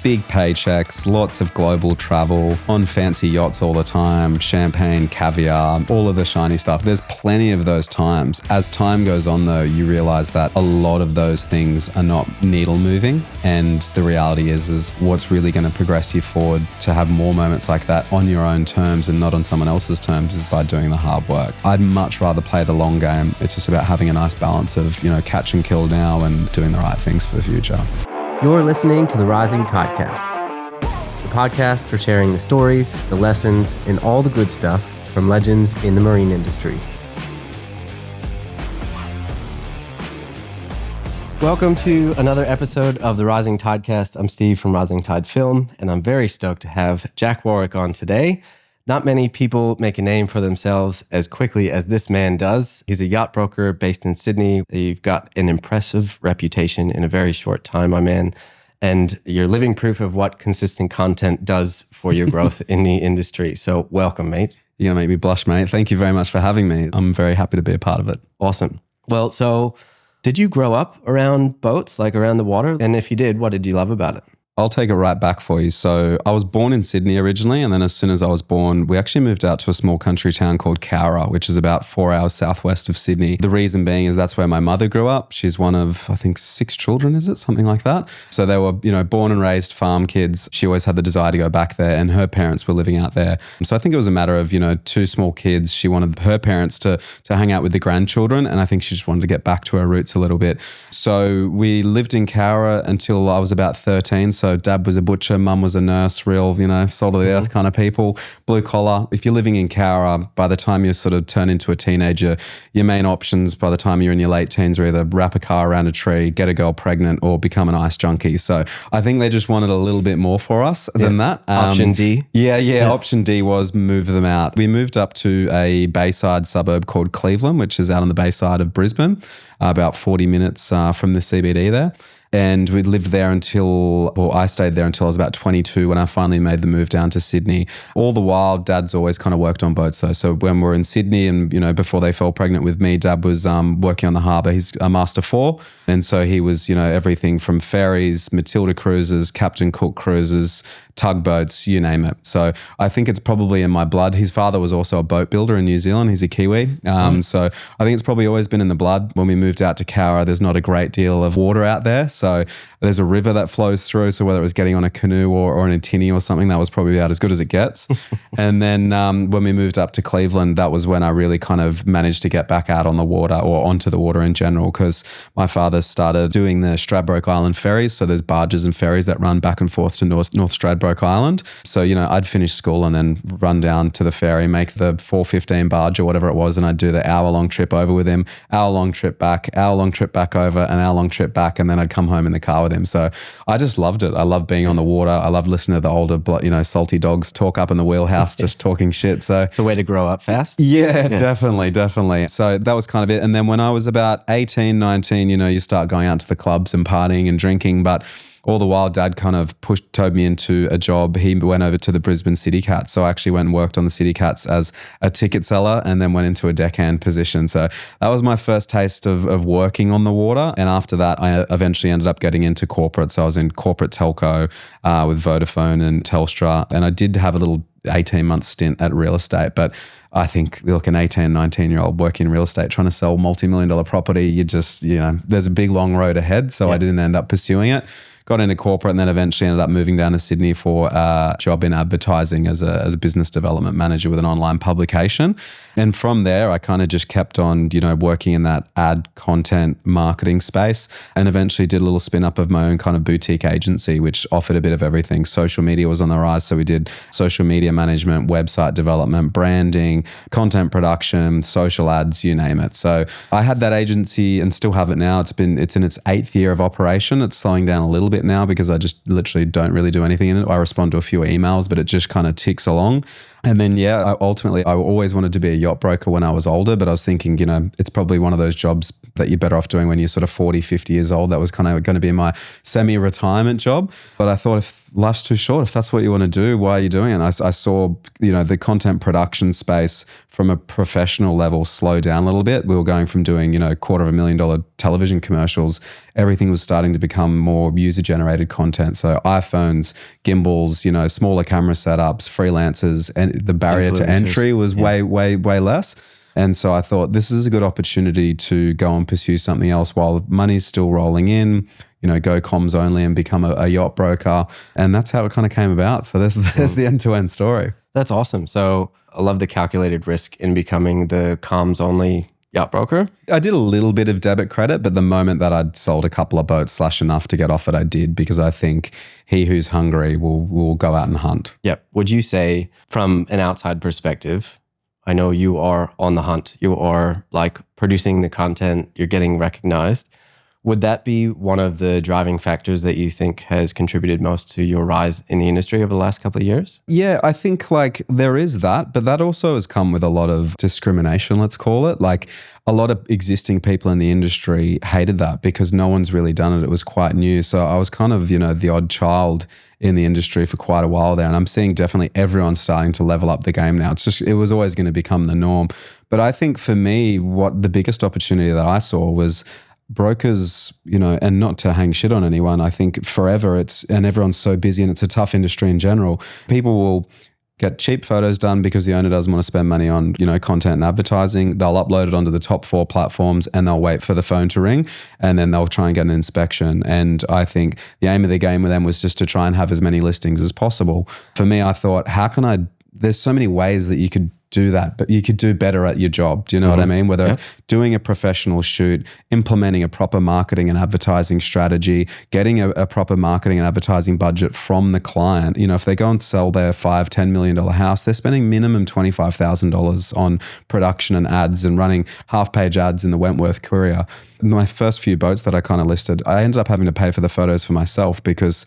big paychecks, lots of global travel, on fancy yachts all the time, champagne, caviar, all of the shiny stuff. There's plenty of those times. As time goes on though, you realize that a lot of those things are not needle moving. And the reality is what's really going to progress you forward to have more moments like that on your own terms and not on someone else's terms is by doing the hard work. I'd much rather play the long game. It's just about having a nice balance of, catch and kill now and doing the right things for the future. You're listening to the Rising Tidecast, the podcast for sharing the stories, the lessons, and all the good stuff from legends in the marine industry. Welcome to another episode of the Rising Tidecast. I'm Steve from Rising Tide Film, and I'm very stoked to have Jack Warwick on today. Not many people make a name for themselves as quickly as this man does. He's a yacht broker based in Sydney. You've got an impressive reputation in a very short time, my man. And you're living proof of what consistent content does for your growth in the industry. So welcome, mate. You're going to make me blush, mate. Thank you very much for having me. I'm very happy to be a part of it. Awesome. Well, so did you grow up around boats, like around the water? And if you did, what did you love about it? I'll take it right back for you. So I was born in Sydney originally, and then as soon as I was born, we actually moved out to a small country town called Cowra, which is about 4 hours southwest of Sydney. The reason being is that's where my mother grew up. She's one of, I think, 6 children, is it? Something like that. So they were, born and raised farm kids. She always had the desire to go back there, and her parents were living out there. So I think it was a matter of, 2 small kids. She wanted her parents to hang out with the grandchildren, and I think she just wanted to get back to her roots a little bit. So we lived in Cowra until I was about 13. So dad was a butcher, mum was a nurse, real, salt of the earth kind of people, blue collar. If you're living in Cowra, by the time you sort of turn into a teenager, your main options by the time you're in your late teens are either wrap a car around a tree, get a girl pregnant, or become an ice junkie. So I think they just wanted a little bit more for us than that. Option D? Yeah. Option D was move them out. We moved up to a bayside suburb called Cleveland, which is out on the bayside of Brisbane, about 40 minutes from the CBD there. And we lived there I stayed there until I was about 22 when I finally made the move down to Sydney. All the while, Dad's always kind of worked on boats though. So when we're in Sydney and, before they fell pregnant with me, Dad was working on the harbour. He's a Master 4. And so he was, everything from ferries, Matilda cruises, Captain Cook cruises, tugboats, you name it. So I think it's probably in my blood. His father was also a boat builder in New Zealand. He's a Kiwi. So I think it's probably always been in the blood. When we moved out to Cowra, there's not a great deal of water out there. So there's a river that flows through. So whether it was getting on a canoe or in a tinny or something, that was probably about as good as it gets. And then when we moved up to Cleveland, that was when I really kind of managed to get back out on the water or onto the water in general, because my father started doing the Stradbroke Island ferries. So there's barges and ferries that run back and forth to North Stradbroke Island. So, I'd finish school and then run down to the ferry, make the 4:15 barge or whatever it was, and I'd do the hour-long trip over with him, hour-long trip back over, an hour-long trip back, and then I'd come home in the car with him. So I just loved it. I loved being on the water. I loved listening to the older, salty dogs talk up in the wheelhouse, just talking shit. So it's a way to grow up fast. Yeah, definitely. So that was kind of it. And then when I was about 18, 19, you start going out to the clubs and partying and drinking, but all the while, Dad kind of towed me into a job. He went over to the Brisbane Tidecast. So I actually went and worked on the Tidecast as a ticket seller and then went into a deckhand position. So that was my first taste of working on the water. And after that, I eventually ended up getting into corporate. So I was in corporate telco with Vodafone and Telstra. And I did have a little 18-month stint at real estate. But I think, look, an 18, 19-year-old working in real estate, trying to sell multi-million-dollar property, you just, there's a big, long road ahead. So I didn't end up pursuing it. Got into corporate and then eventually ended up moving down to Sydney for a job in advertising as a business development manager with an online publication. And from there, I kind of just kept on, working in that ad content marketing space, and eventually did a little spin up of my own kind of boutique agency, which offered a bit of everything. Social media was on the rise. So we did social media management, website development, branding, content production, social ads, you name it. So I had that agency and still have it now. It's in its 8th year of operation. It's slowing down a little bit now because I just literally don't really do anything in it. I respond to a few emails, but it just kind of ticks along. And then, I always wanted to be a yacht broker when I was older, but I was thinking, it's probably one of those jobs that you're better off doing when you're sort of 40, 50 years old. That was kind of going to be my semi-retirement job. But I thought, if life's too short, if that's what you want to do, why are you doing it? And I saw, the content production space from a professional level slow down a little bit. We were going from doing, $250,000 television commercials everything was starting to become more user-generated content. So iPhones, gimbals, smaller camera setups, freelancers, and the barrier to entry was way less. And so I thought this is a good opportunity to go and pursue something else while money's still rolling in, go comms only and become a yacht broker. And that's how it kind of came about. So there's the end-to-end story. That's awesome. So I love the calculated risk in becoming the comms only yacht broker. I did a little bit of debit credit, but the moment that I'd sold a couple of boats / enough to get off it, I did, because I think he who's hungry will go out and hunt. Yep. Would you say, from an outside perspective, I know you are on the hunt, you are like producing the content, you're getting recognized. Would that be one of the driving factors that you think has contributed most to your rise in the industry over the last couple of years? Yeah, I think like there is that, but that also has come with a lot of discrimination, let's call it. Like a lot of existing people in the industry hated that because no one's really done it. It was quite new. So I was kind of, the odd child in the industry for quite a while there. And I'm seeing definitely everyone starting to level up the game now. It was always going to become the norm. But I think for me, what the biggest opportunity that I saw was brokers, and not to hang shit on anyone, I think forever and everyone's so busy and it's a tough industry in general. People will get cheap photos done because the owner doesn't want to spend money on, content and advertising. They'll upload it onto the top 4 platforms and they'll wait for the phone to ring and then they'll try and get an inspection. And I think the aim of the game with them was just to try and have as many listings as possible. For me, I thought, there's so many ways that you could do that, but you could do better at your job. Do you know what I mean? Whether it's doing a professional shoot, implementing a proper marketing and advertising strategy, getting a proper marketing and advertising budget from the client. If they go and sell their $5-10 million house, they're spending minimum $25,000 on production and ads and running half-page ads in the Wentworth Courier. My first few boats that I kind of listed, I ended up having to pay for the photos for myself because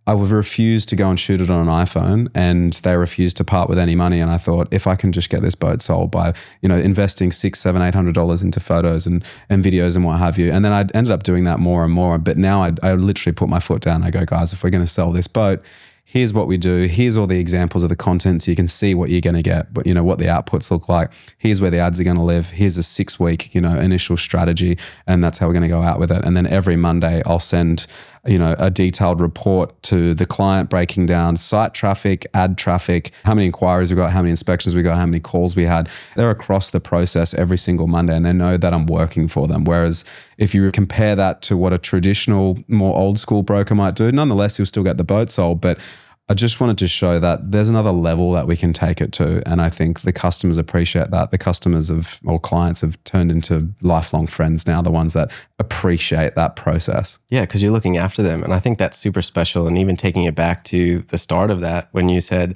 I would refuse to go and shoot it on an iPhone and they refused to part with any money. And I thought, if I can just get this boat sold by, investing $600-$800 into photos and videos and what have you. And then I ended up doing that more and more. But now I literally put my foot down. I go, guys, if we're going to sell this boat, here's what we do. Here's all the examples of the content so you can see what you're going to get, but what the outputs look like. Here's where the ads are going to live. Here's a 6-week, initial strategy. And that's how we're going to go out with it. And then every Monday I'll send, a detailed report to the client breaking down site traffic, ad traffic, how many inquiries we got, how many inspections we got, how many calls we had. They're across the process every single Monday and they know that I'm working for them. Whereas if you compare that to what a traditional, more old school broker might do, nonetheless, you'll still get the boat sold. But I just wanted to show that there's another level that we can take it to. And I think the customers appreciate that. The customers or clients have turned into lifelong friends now, the ones that appreciate that process. Yeah, because you're looking after them. And I think that's super special. And even taking it back to the start of that, when you said,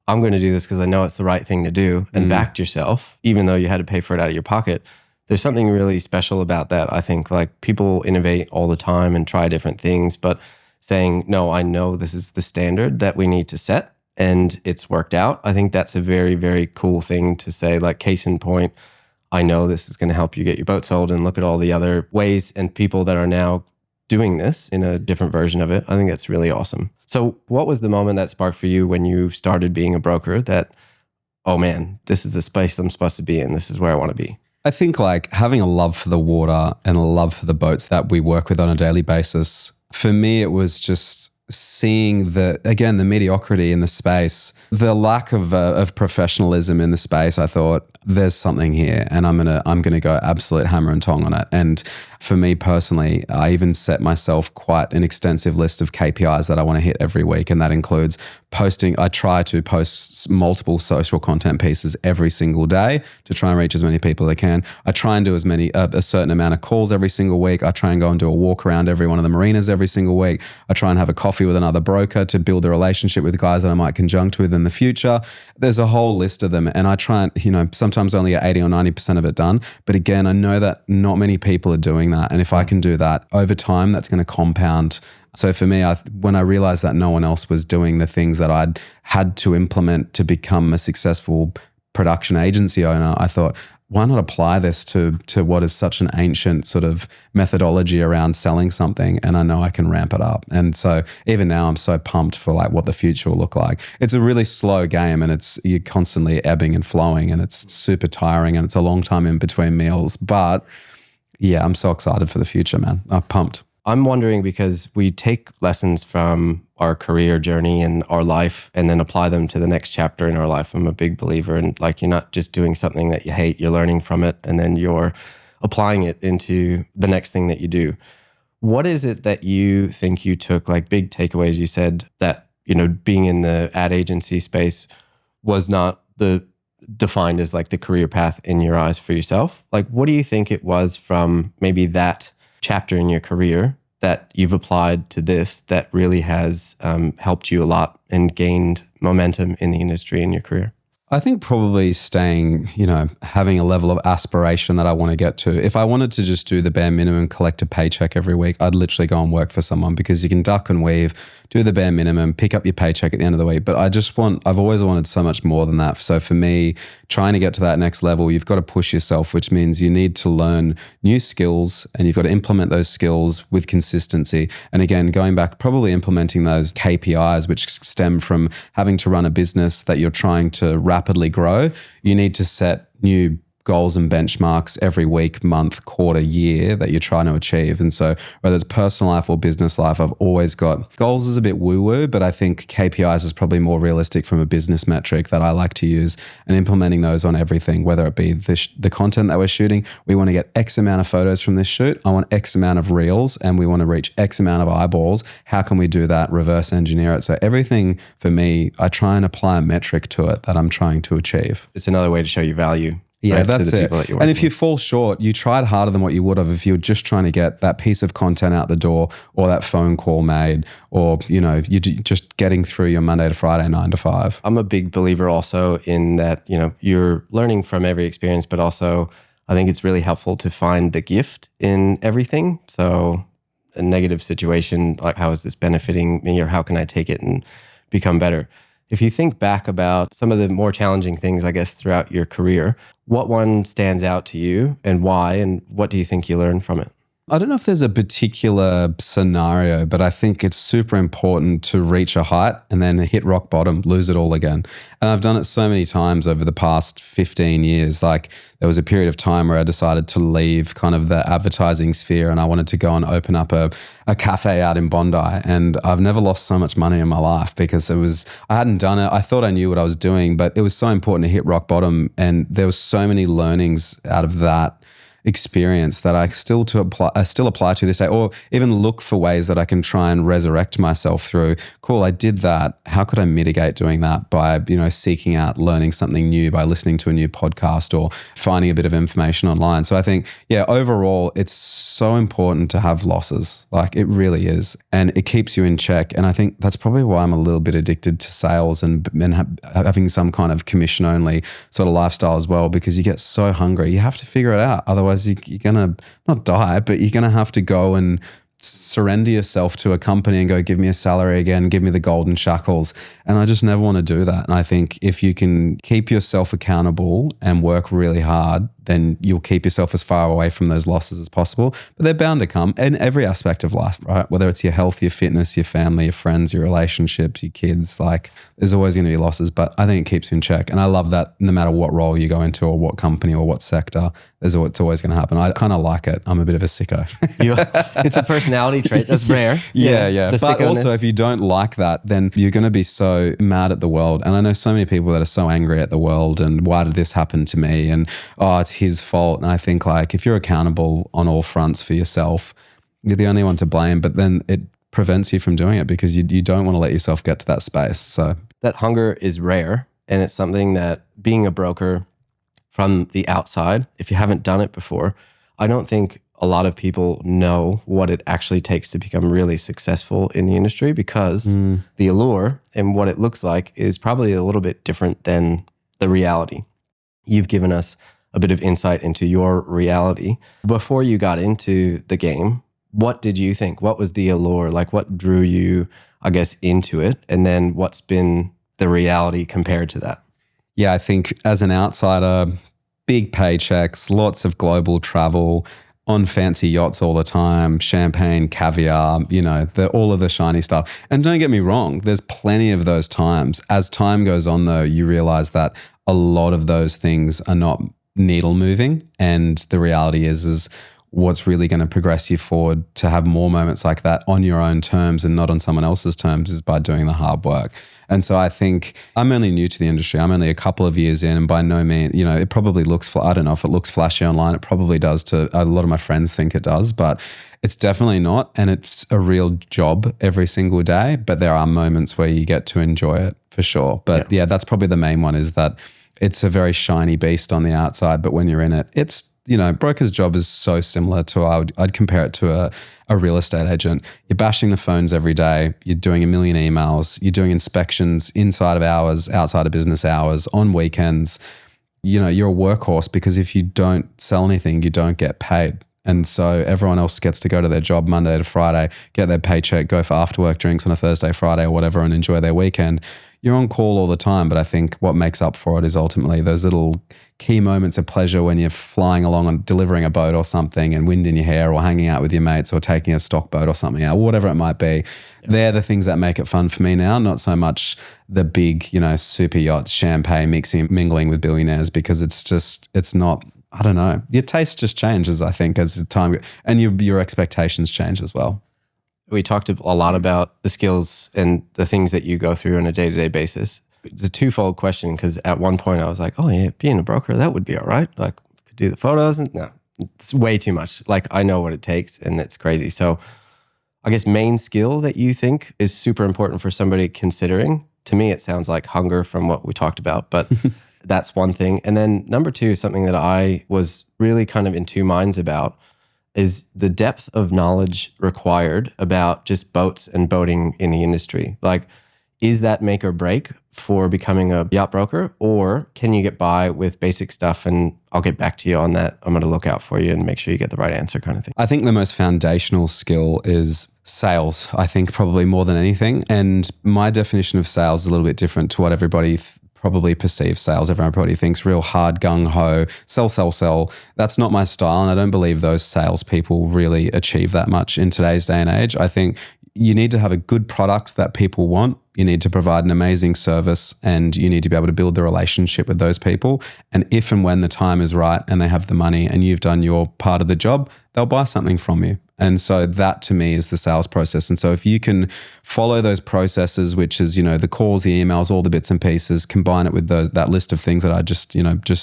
I'm going to do this because I know it's the right thing to do, and backed yourself, even though you had to pay for it out of your pocket. There's something really special about that. I think like people innovate all the time and try different things, but saying, no, I know this is the standard that we need to set and it's worked out. I think that's a very, very cool thing to say, like case in point, I know this is going to help you get your boat sold, and look at all the other ways and people that are now doing this in a different version of it. I think that's really awesome. So what was the moment that sparked for you when you started being a broker that, oh man, this is the space I'm supposed to be in. This is where I want to be? I think like having a love for the water and a love for the boats that we work with on a daily basis. For me, it was just seeing the mediocrity in the space, the lack of professionalism in the space. I thought there's something here, and I'm gonna go absolute hammer and tong on it. And for me personally, I even set myself quite an extensive list of KPIs that I want to hit every week, and that includes posting. I try to post multiple social content pieces every single day to try and reach as many people as I can. I try and do as many a certain amount of calls every single week. I try and go and do a walk around every one of the marinas every single week. I try and have a coffee with another broker to build a relationship with guys that I might conjunct with in the future. There's a whole list of them, and I try and sometimes only get 80 or 90% of it done. But again, I know that not many people are doing that, and if I can do that over time, that's going to compound. So for me, when I realized that no one else was doing the things that I'd had to implement to become a successful production agency owner, I thought, why not apply this to what is such an ancient sort of methodology around selling something? And I know I can ramp it up. And so even now I'm so pumped for like what the future will look like. It's a really slow game, and you're constantly ebbing and flowing, and it's super tiring, and it's a long time in between meals. But yeah, I'm so excited for the future, man. I'm pumped. I'm wondering because we take lessons from our career journey and our life and then apply them to the next chapter in our life. I'm a big believer in like you're not just doing something that you hate, you're learning from it and then you're applying it into the next thing that you do. What is it that you think you took, like big takeaways? You said that, being in the ad agency space was not defined as like the career path in your eyes for yourself. Like, what do you think it was from maybe that chapter in your career that you've applied to this that really has helped you a lot and gained momentum in the industry in your career? I think probably staying, having a level of aspiration that I want to get to. If I wanted to just do the bare minimum, collect a paycheck every week, I'd literally go and work for someone because you can duck and weave, do the bare minimum, pick up your paycheck at the end of the week. But I've always wanted so much more than that. So for me, trying to get to that next level, you've got to push yourself, which means you need to learn new skills and you've got to implement those skills with consistency. And again, going back, probably implementing those KPIs, which stem from having to run a business that you're trying to rapidly grow. You need to set new goals and benchmarks every week, month, quarter, year that you're trying to achieve. And so whether it's personal life or business life, I've always got goals is a bit woo-woo, but I think KPIs is probably more realistic from a business metric that I like to use and implementing those on everything, whether it be the content that we're shooting. We want to get X amount of photos from this shoot. I want X amount of reels and we want to reach X amount of eyeballs. How can we do that? Reverse engineer it. So everything for me, I try and apply a metric to it that I'm trying to achieve. It's another way to show your value. Yeah, right, that's it. And if you fall short, you tried harder than what you would have if you were just trying to get that piece of content out the door or that phone call made or, you're just getting through your Monday to Friday 9 to 5. I'm a big believer also in that, you're learning from every experience, but also I think it's really helpful to find the gift in everything. So a negative situation, like how is this benefiting me or how can I take it and become better? If you think back about some of the more challenging things, I guess, throughout your career, what one stands out to you and why, and what do you think you learned from it? I don't know if there's a particular scenario, but I think it's super important to reach a height and then hit rock bottom, lose it all again. And I've done it so many times over the past 15 years. Like there was a period of time where I decided to leave kind of the advertising sphere and I wanted to go and open up a cafe out in Bondi. And I've never lost so much money in my life because I hadn't done it. I thought I knew what I was doing, but it was so important to hit rock bottom. And there were so many learnings out of that experience that I still apply to this day, or even look for ways that I can try and resurrect myself through. Cool, I did that. How could I mitigate doing that by, seeking out learning something new, by listening to a new podcast or finding a bit of information online. So I think, overall, it's so important to have losses. Like it really is. And it keeps you in check. And I think that's probably why I'm a little bit addicted to sales and having some kind of commission only sort of lifestyle as well, because you get so hungry. You have to figure it out. Otherwise, you're going to not die, but you're going to have to go and surrender yourself to a company and go, give me a salary again, give me the golden shackles. And I just never want to do that. And I think if you can keep yourself accountable and work really hard, then you'll keep yourself as far away from those losses as possible. But they're bound to come in every aspect of life, right? Whether it's your health, your fitness, your family, your friends, your relationships, your kids, like there's always going to be losses, but I think it keeps you in check. And I love that no matter what role you go into or what company or what sector, it's always going to happen. I kind of like it. I'm a bit of a sicko. It's a personality trait. That's rare. Yeah. But also if you don't like that, then you're going to be so mad at the world. And I know so many people that are so angry at the world and why did this happen to me? And, it's his fault. And I think like if you're accountable on all fronts for yourself, you're the only one to blame, but then it prevents you from doing it because you don't want to let yourself get to that space. So that hunger is rare. And it's something that being a broker from the outside, if you haven't done it before, I don't think a lot of people know what it actually takes to become really successful in the industry because the allure and what it looks like is probably a little bit different than the reality. You've given us a bit of insight into your reality. Before you got into the game, what did you think? What was the allure? Like what drew you, I guess, into it? And then what's been the reality compared to that? Yeah, I think as an outsider, big paychecks, lots of global travel, on fancy yachts all the time, champagne, caviar, all of the shiny stuff. And don't get me wrong, there's plenty of those times. As time goes on though, you realize that a lot of those things are not needle moving. And the reality is what's really going to progress you forward to have more moments like that on your own terms and not on someone else's terms is by doing the hard work. And so I think I'm only new to the industry. I'm only a couple of years in, and by no means, it probably looks, I don't know if it looks flashy online. It probably does to a lot of my friends think it does, but it's definitely not. And it's a real job every single day, but there are moments where you get to enjoy it for sure. But yeah, that's probably the main one, is that it's a very shiny beast on the outside, but when you're in it, it's, broker's job is so similar to, I'd compare it to a real estate agent. You're bashing the phones every day. You're doing a million emails. You're doing inspections inside of hours, outside of business hours, on weekends. You're a workhorse, because if you don't sell anything, you don't get paid. And so everyone else gets to go to their job Monday to Friday, get their paycheck, go for after work drinks on a Thursday, Friday or whatever, and enjoy their weekend. You're on call all the time, but I think what makes up for it is ultimately those little key moments of pleasure when you're flying along and delivering a boat or something and wind in your hair, or hanging out with your mates, or taking a stock boat or something out, whatever it might be. Yeah. They're the things that make it fun for me now, not so much the big, super yachts, champagne, mingling with billionaires, because it's not, I don't know. Your taste just changes, I think, as time, and your expectations change as well. We talked a lot about the skills and the things that you go through on a day-to-day basis. It's a twofold question, because at one point I was like, oh yeah, being a broker, that would be all right. Like, could do the photos. And no, it's way too much. Like, I know what it takes, and it's crazy. So I guess main skill that you think is super important for somebody considering, to me, it sounds like hunger from what we talked about, but that's one thing. And then number two, something that I was really kind of in two minds about, is the depth of knowledge required about just boats and boating in the industry. Like, is that make or break for becoming a yacht broker, or can you get by with basic stuff and I'll get back to you on that? I'm going to look out for you and make sure you get the right answer, kind of thing. I think the most foundational skill is sales, I think, probably more than anything. And my definition of sales is a little bit different to what everybody probably perceives sales. Everybody thinks real hard, gung-ho, sell, sell, sell. That's not my style, and I don't believe those salespeople really achieve that much in today's day and age. I think you need to have a good product that people want. You need to provide an amazing service, and you need to be able to build the relationship with those people. And if and when the time is right and they have the money and you've done your part of the job, they'll buy something from you. And so that to me is the sales process. And so if you can follow those processes, which is, the calls, the emails, all the bits and pieces, combine it with that list of things that I just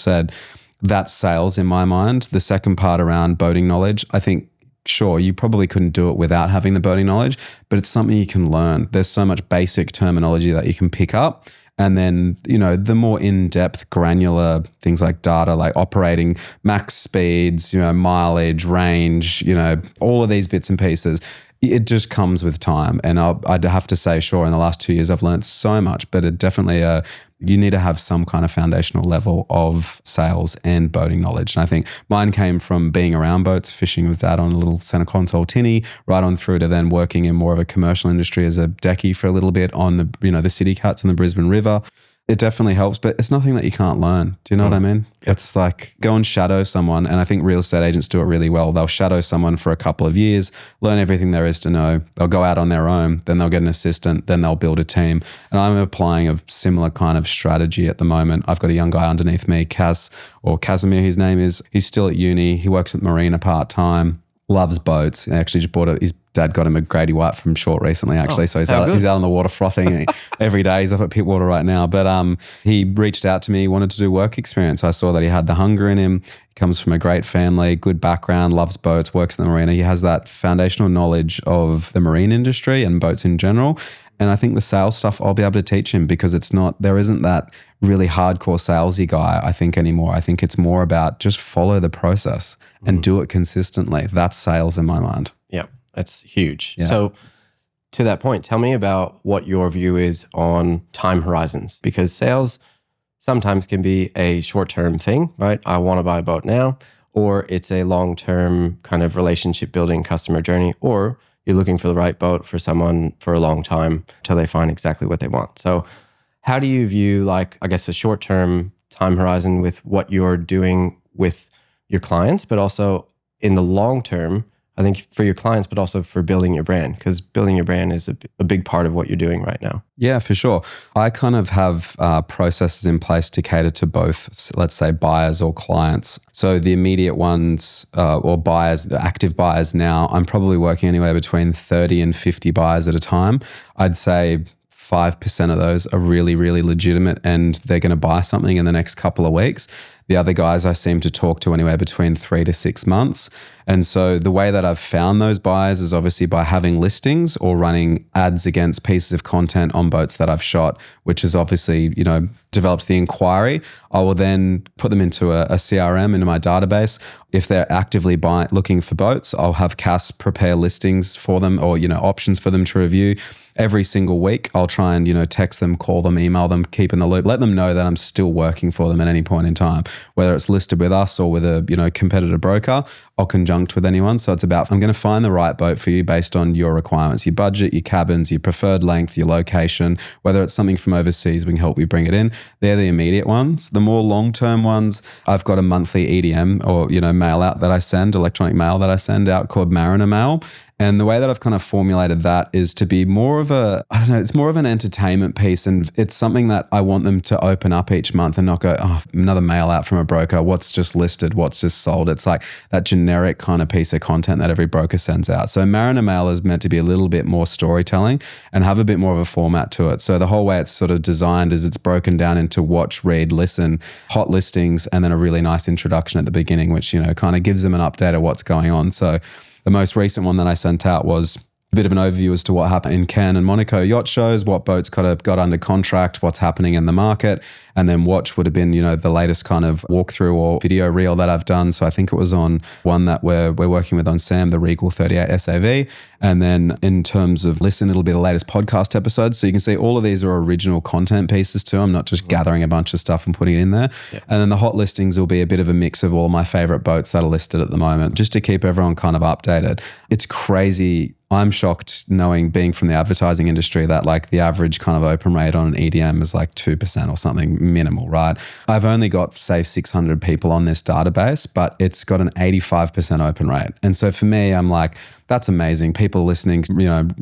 said, that's sales in my mind. The second part around boating knowledge, I think, sure, you probably couldn't do it without having the boating knowledge, but it's something you can learn. There's so much basic terminology that you can pick up. And then, the more in-depth, granular things like data, like operating max speeds, mileage, range, all of these bits and pieces, it just comes with time. And I'd have to say, sure, in the last 2 years, I've learned so much, but it definitely, you need to have some kind of foundational level of sales and boating knowledge. And I think mine came from being around boats, fishing with Dad on a little center console tinny, right on through to then working in more of a commercial industry as a decky for a little bit on the city cuts in the Brisbane River. It definitely helps, but it's nothing that you can't learn. Do you know what I mean? It's like go and shadow someone. And I think real estate agents do it really well. They'll shadow someone for a couple of years, learn everything there is to know. They'll go out on their own, then they'll get an assistant, then they'll build a team. And I'm applying a similar kind of strategy at the moment. I've got a young guy underneath me, Casimir, his name is. He's still at uni. He works at Marina part-time, loves boats. He actually just his dad got him a Grady White from Short recently, actually. So he's out on the water frothing every day. He's up at Pittwater right now. But he reached out to me, wanted to do work experience. I saw that he had the hunger in him. He comes from a great family, good background, loves boats, works in the marina. He has that foundational knowledge of the marine industry and boats in general. And I think the sales stuff I'll be able to teach him, because there isn't that really hardcore salesy guy, I think, anymore. I think it's more about just follow the process and do it consistently. That's sales in my mind. Yeah. That's huge. Yeah. So to that point, tell me about what your view is on time horizons, because sales sometimes can be a short-term thing, right? I want to buy a boat now, or it's a long-term kind of relationship building customer journey, or you're looking for the right boat for someone for a long time till they find exactly what they want. So how do you view, like, I guess, a short-term time horizon with what you're doing with your clients, but also in the long term, I think for your clients, but also for building your brand, because building your brand is a big part of what you're doing right now. Yeah, for sure. I kind of have processes in place to cater to both, let's say, buyers or clients. So the immediate ones or buyers, active buyers now, I'm probably working anywhere between 30 and 50 buyers at a time. I'd say 5% of those are really, really legitimate and they're going to buy something in the next couple of weeks. The other guys I seem to talk to anywhere between 3 to 6 months. And so the way that I've found those buyers is obviously by having listings or running ads against pieces of content on boats that I've shot, which is obviously, develops the inquiry. I will then put them into a CRM, into my database. If they're actively looking for boats, I'll have Cass prepare listings for them or, options for them to review. Every single week, I'll try and, text them, call them, email them, keep in the loop, let them know that I'm still working for them at any point in time, whether it's listed with us or with a, competitor broker. I'll conjunct with anyone. So it's about, I'm going to find the right boat for you based on your requirements, your budget, your cabins, your preferred length, your location, whether it's something from overseas, we can help you bring it in. They're the immediate ones. The more long-term ones, I've got a monthly EDM or, mail out that I send, electronic mail that I send out called Mariner Mail. And the way that I've kind of formulated that is to be more of it's more of an entertainment piece. And it's something that I want them to open up each month and not go, oh, another mail out from a broker. What's just listed? What's just sold? It's like that generic kind of piece of content that every broker sends out. So Mariner Mail is meant to be a little bit more storytelling and have a bit more of a format to it. So the whole way it's sort of designed is it's broken down into watch, read, listen, hot listings, and then a really nice introduction at the beginning, which, kind of gives them an update of what's going on. So the most recent one that I sent out was a bit of an overview as to what happened in Cannes and Monaco yacht shows, what boats got under contract, what's happening in the market. And then watch would have been, the latest kind of walkthrough or video reel that I've done. So I think it was on one that we're working with on Sam, the Regal 38 SAV. And then in terms of listen, it'll be the latest podcast episodes. So you can see all of these are original content pieces too. I'm not just gathering a bunch of stuff and putting it in there. Yeah. And then the hot listings will be a bit of a mix of all my favorite boats that are listed at the moment, just to keep everyone kind of updated. It's crazy. I'm shocked being from the advertising industry that like the average kind of open rate on an EDM is like 2% or something minimal, right? I've only got say 600 people on this database, but it's got an 85% open rate. And so for me, I'm like, that's amazing. People listening,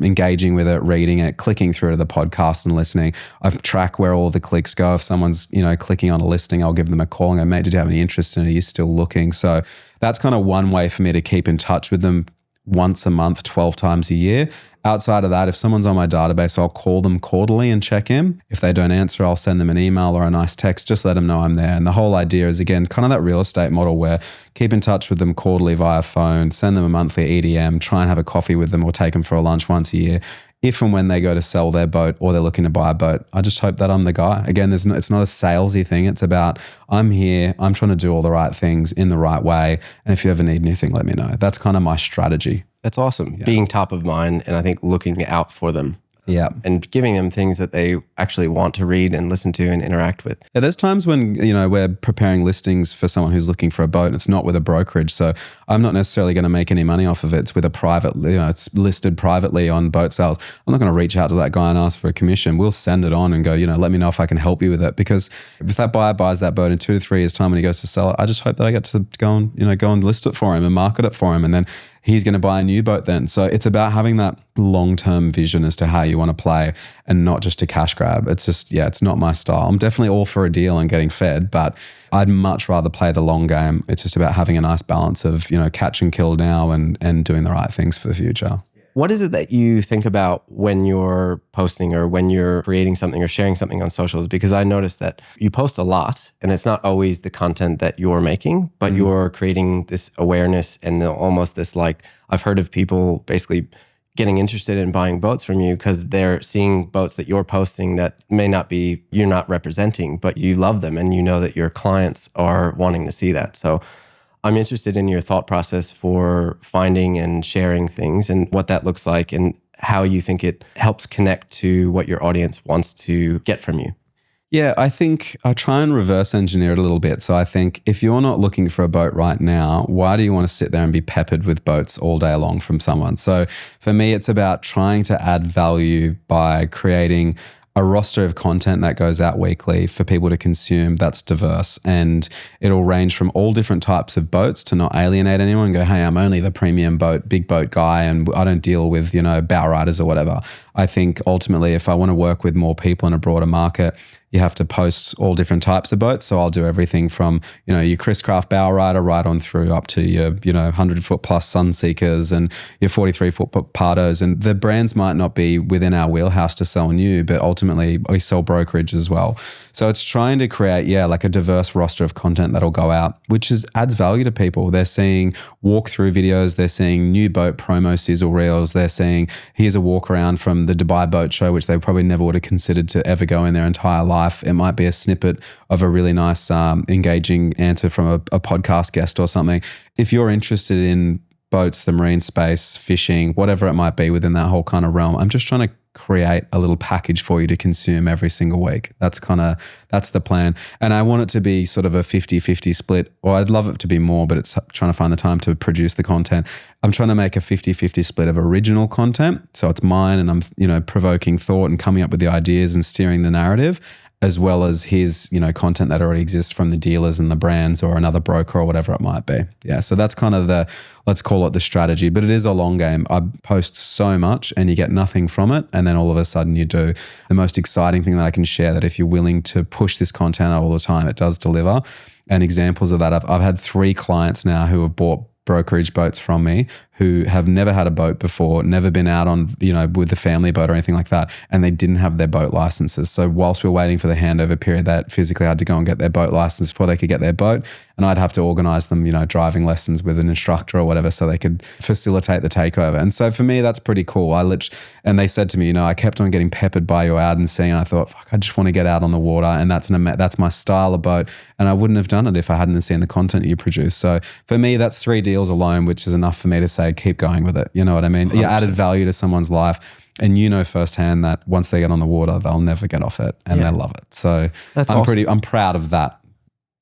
engaging with it, reading it, clicking through to the podcast and listening. I track where all the clicks go. If someone's, clicking on a listing, I'll give them a call and go, mate, did you have any interest in it? Are you still looking? So that's kind of one way for me to keep in touch with them once a month, 12 times a year. Outside of that, if someone's on my database, I'll call them quarterly and check in. If they don't answer, I'll send them an email or a nice text, just let them know I'm there. And the whole idea is, again, kind of that real estate model where keep in touch with them quarterly via phone, send them a monthly EDM, try and have a coffee with them or take them for a lunch once a year. If and when they go to sell their boat or they're looking to buy a boat, I just hope that I'm the guy. Again, it's not a salesy thing. It's about, I'm here, I'm trying to do all the right things in the right way. And if you ever need anything, let me know. That's kind of my strategy. That's awesome. Yeah. Being top of mind and I think looking out for them. Yeah. And giving them things that they actually want to read and listen to and interact with. Yeah, there's times when, we're preparing listings for someone who's looking for a boat and it's not with a brokerage. So I'm not necessarily going to make any money off of it. It's with a private, it's listed privately on boat sales. I'm not going to reach out to that guy and ask for a commission. We'll send it on and go, let me know if I can help you with it. Because if that buyer buys that boat in 2 to 3 years' time when he goes to sell it, I just hope that I get to go and list it for him and market it for him. And then he's going to buy a new boat then. So it's about having that long-term vision as to how you want to play and not just a cash grab. It's just, it's not my style. I'm definitely all for a deal and getting fed, but I'd much rather play the long game. It's just about having a nice balance of, catch and kill now and doing the right things for the future. What is it that you think about when you're posting or when you're creating something or sharing something on socials? Because I noticed that you post a lot and it's not always the content that you're making, but you're creating this awareness and almost this I've heard of people basically getting interested in buying boats from you because they're seeing boats that you're posting that may not be, you're not representing, but you love them and you know that your clients are wanting to see that. So I'm interested in your thought process for finding and sharing things and what that looks like and how you think it helps connect to what your audience wants to get from you. Yeah, I think I try and reverse engineer it a little bit. So I think if you're not looking for a boat right now, why do you want to sit there and be peppered with boats all day long from someone? So for me, it's about trying to add value by creating a roster of content that goes out weekly for people to consume that's diverse. And it'll range from all different types of boats to not alienate anyone and go, hey, I'm only the premium boat, big boat guy, and I don't deal with, bow riders or whatever. I think ultimately, if I want to work with more people in a broader market, you have to post all different types of boats. So I'll do everything from, your Chris Craft bow rider right on through up to your, 100-foot plus Sunseekers and your 43-foot Pardos. And the brands might not be within our wheelhouse to sell new, but ultimately we sell brokerage as well. So it's trying to create, like a diverse roster of content that'll go out, which adds value to people. They're seeing walkthrough videos. They're seeing new boat promo sizzle reels. They're seeing, here's a walk around from the Dubai Boat Show, which they probably never would have considered to ever go in their entire life. It might be a snippet of a really nice, engaging answer from a podcast guest or something. If you're interested in boats, the marine space, fishing, whatever it might be within that whole kind of realm, I'm just trying to create a little package for you to consume every single week. That's the plan. And I want it to be sort of a 50-50 split, or I'd love it to be more, but it's trying to find the time to produce the content. I'm trying to make a 50-50 split of original content. So it's mine and I'm, provoking thought and coming up with the ideas and steering the narrative, as well as his, content that already exists from the dealers and the brands or another broker or whatever it might be. Yeah. So that's kind of let's call it the strategy, but it is a long game. I post so much and you get nothing from it. And then all of a sudden you do. The most exciting thing that I can share, that if you're willing to push this content out all the time, it does deliver. And examples of that, I've had 3 clients now who have bought brokerage boats from me, who have never had a boat before, never been out on, with the family boat or anything like that. And they didn't have their boat licenses. So whilst we were waiting for the handover period, they physically had to go and get their boat license before they could get their boat. And I'd have to organize them, driving lessons with an instructor or whatever, so they could facilitate the takeover. And so for me, that's pretty cool. And they said to me, I kept on getting peppered by your ad and seeing, and I thought, fuck, I just want to get out on the water. And that's my style of boat. And I wouldn't have done it if I hadn't seen the content you produce. So for me, that's 3 deals alone, which is enough for me to say, keep going with it. You know what I mean? 100%. You added value to someone's life, and firsthand that once they get on the water, they'll never get off it, and they love it. So I'm proud of that.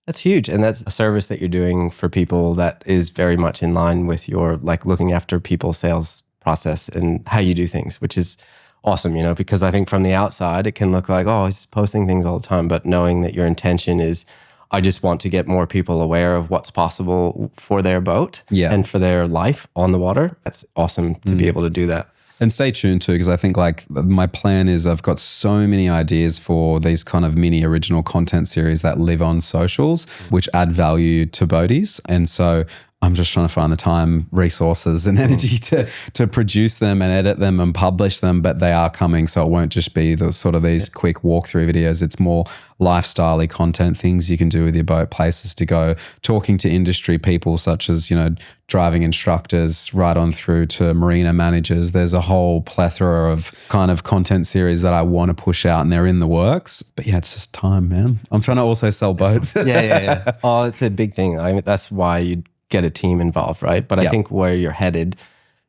That's huge. And that's a service that you're doing for people that is very much in line with your looking after people's sales process and how you do things, which is awesome, because I think from the outside, it can look like, oh, he's just posting things all the time. But knowing that your intention is, I just want to get more people aware of what's possible for their boat and for their life on the water. That's awesome to be able to do that. And stay tuned too, because I think my plan is I've got so many ideas for these kind of mini original content series that live on socials, which add value to boaties. And so I'm just trying to find the time, resources and energy to produce them and edit them and publish them, but they are coming. So it won't just be the sort of these quick walkthrough videos. It's more lifestyle-y content, things you can do with your boat, places to go, talking to industry people such as, driving instructors right on through to marina managers. There's a whole plethora of kind of content series that I want to push out, and they're in the works. But yeah, it's just time, man. I'm trying to also sell boats. Yeah. Oh, it's a big thing. I mean, that's why you get a team involved, right? But I think where you're headed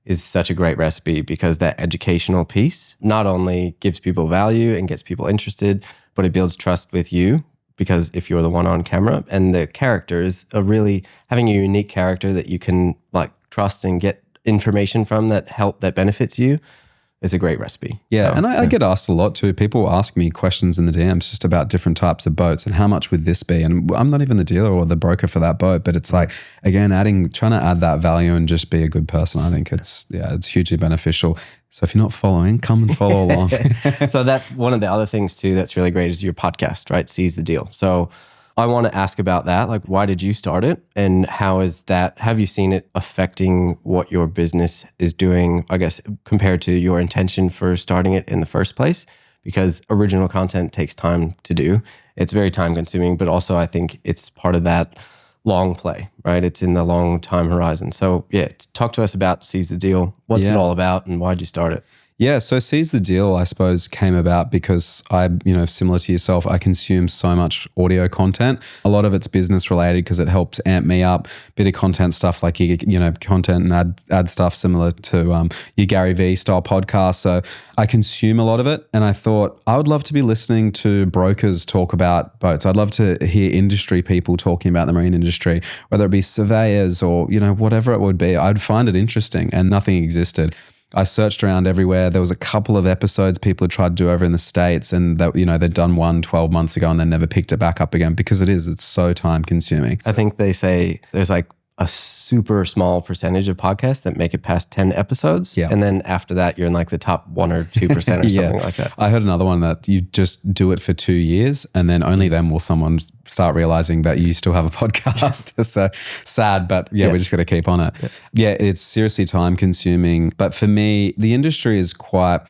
is such a great recipe, because that educational piece not only gives people value and gets people interested, but it builds trust with you, because if you're the one on camera, and the character is having a unique character that you can trust and get information from that benefits you, is a great recipe. Yeah, so, and I get asked a lot too. People ask me questions in the DMs just about different types of boats and how much would this be? And I'm not even the dealer or the broker for that boat, but it's again, trying to add that value and just be a good person. I think it's hugely beneficial. So if you're not following, come and follow along. So that's one of the other things too that's really great is your podcast, right? Seize the Deal. So I want to ask about that. Why did you start it? And how is that, have you seen it affecting what your business is doing, I guess, compared to your intention for starting it in the first place? Because original content takes time to do. It's very time consuming, but also I think it's part of that long play, right? It's in the long time horizon. So talk to us about Seize the Deal. What's it all about, and why'd you start it? Yeah, so Seize the Deal, I suppose, came about because I, similar to yourself, I consume so much audio content. A lot of it's business related because it helps amp me up. Bit of content stuff like, content and ad stuff similar to your Gary Vee style podcast. So I consume a lot of it. And I thought I would love to be listening to brokers talk about boats. I'd love to hear industry people talking about the marine industry, whether it be surveyors or, whatever it would be. I'd find it interesting, and nothing existed. I searched around everywhere. There was a couple of episodes people had tried to do over in the States, and that, they'd done one 12 months ago and then never picked it back up again because it's so time consuming. I think they say there's like a super small percentage of podcasts that make it past 10 episodes. Yeah. And then after that, you're in like the top 1 or 2% or something like that. I heard another one that you just do it for 2 years and then only then will someone start realizing that you still have a podcast. So sad, but we just got to keep on it. Yeah, it's seriously time consuming. But for me, the industry is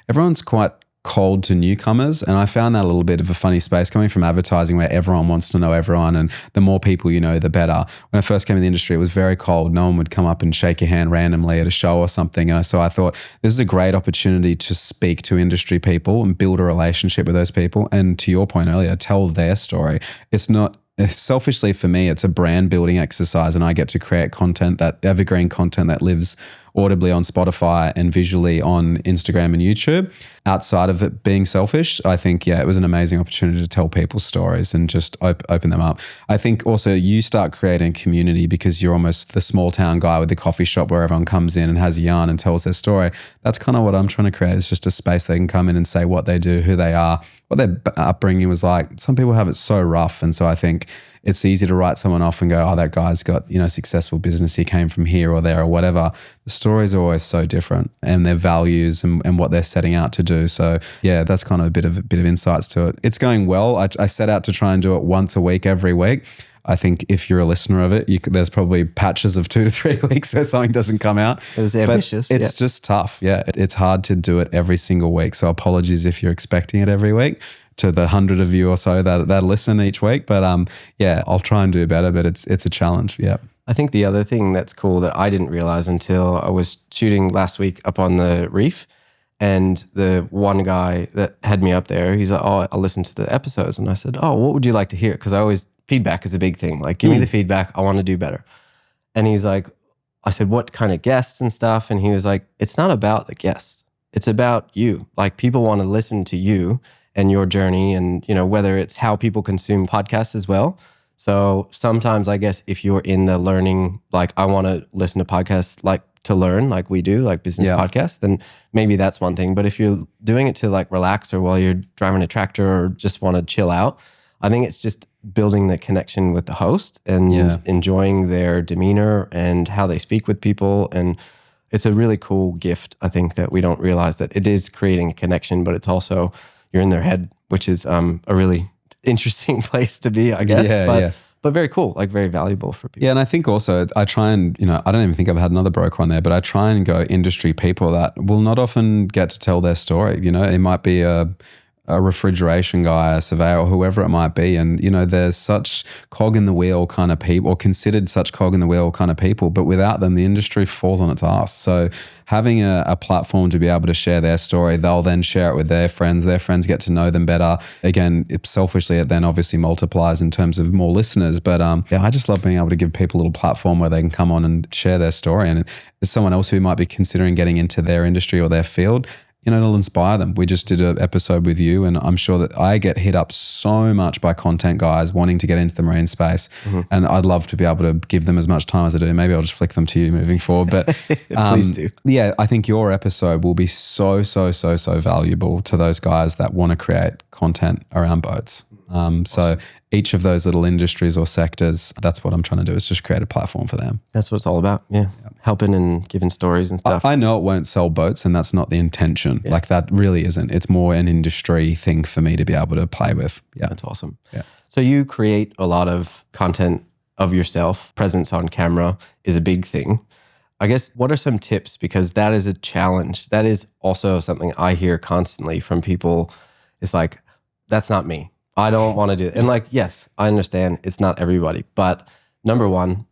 everyone's quite cold to newcomers, and I found that a little bit of a funny space coming from advertising where everyone wants to know everyone, and the more people you know the better. When I first came in the industry, it was very cold. No one would come up and shake your hand randomly at a show or something, and so I thought this is a great opportunity to speak to industry people and build a relationship with those people, and to your point earlier, tell their story. It's not selfishly for me, it's a brand building exercise, and I get to create content, that evergreen content that lives audibly on Spotify and visually on Instagram and YouTube. Outside of it being selfish, I think, it was an amazing opportunity to tell people's stories and just open them up. I think also you start creating community because you're almost the small town guy with the coffee shop where everyone comes in and has a yarn and tells their story. That's kind of what I'm trying to create. It's just a space they can come in and say what they do, who they are, what their upbringing was like. Some people have it so rough, and so I think it's easy to write someone off and go, oh, that guy's got, successful business. He came from here or there or whatever. The stories are always so different, and their values and what they're setting out to do. So that's kind of a bit of insights to it. It's going well. I set out to try and do it once a week, every week. I think if you're a listener of it, there's probably patches of 2 to 3 weeks where something doesn't come out. It was ambitious. But it's just tough. Yeah, it's hard to do it every single week. So apologies if you're expecting it every week, to the 100 of you or so that listen each week. But I'll try and do better, but it's a challenge. Yeah. I think the other thing that's cool that I didn't realize until I was shooting last week up on the reef, and the one guy that had me up there, he's like, oh, I'll listen to the episodes. And I said, oh, what would you like to hear? Because feedback is a big thing. Like, give me the feedback. I want to do better. And he's like, I said, what kind of guests and stuff? And he was like, it's not about the guests. It's about you. Like, people want to listen to you and your journey, and whether it's how people consume podcasts as well. So sometimes I guess if you're in the learning, like I want to listen to podcasts like to learn, like we do, like business podcasts, then maybe that's one thing. But if you're doing it to like relax, or while you're driving a tractor, or just want to chill out, I think it's just building the connection with the host and enjoying their demeanor and how they speak with people. And it's a really cool gift, I think, that we don't realize that it is creating a connection, but it's also you're in their head, which is a really interesting place to be, I guess. But very cool, like very valuable for people. Yeah, and I think also I try and, I don't even think I've had another broker on there, but I try and go industry people that will not often get to tell their story. It might be a refrigeration guy, a surveyor, or whoever it might be. And, there's such cog in the wheel kind of people, or considered such cog in the wheel kind of people, but without them, the industry falls on its ass. So having a platform to be able to share their story, they'll then share it with their friends get to know them better. Again, selfishly, it then obviously multiplies in terms of more listeners. But I just love being able to give people a little platform where they can come on and share their story. And there's someone else who might be considering getting into their industry or their field, it'll inspire them. We just did an episode with you, and I'm sure that I get hit up so much by content guys wanting to get into the marine space. Mm-hmm. And I'd love to be able to give them as much time as I do. Maybe I'll just flick them to you moving forward. But please do. Yeah, I think your episode will be so valuable to those guys that want to create content around boats. So each of those little industries or sectors, that's what I'm trying to do, is just create a platform for them. That's what it's all about. Yeah. Helping and giving stories and stuff. I know it won't sell boats, and that's not the intention. Yeah. Like, that really isn't. It's more an industry thing for me to be able to play with. Yeah. That's awesome. Yeah. So you create a lot of content of yourself. Presence on camera is a big thing. I guess, what are some tips? Because that is a challenge. That is also something I hear constantly from people. It's like, that's not me. I don't want to do it. And like, yes, I understand it's not everybody, but number one,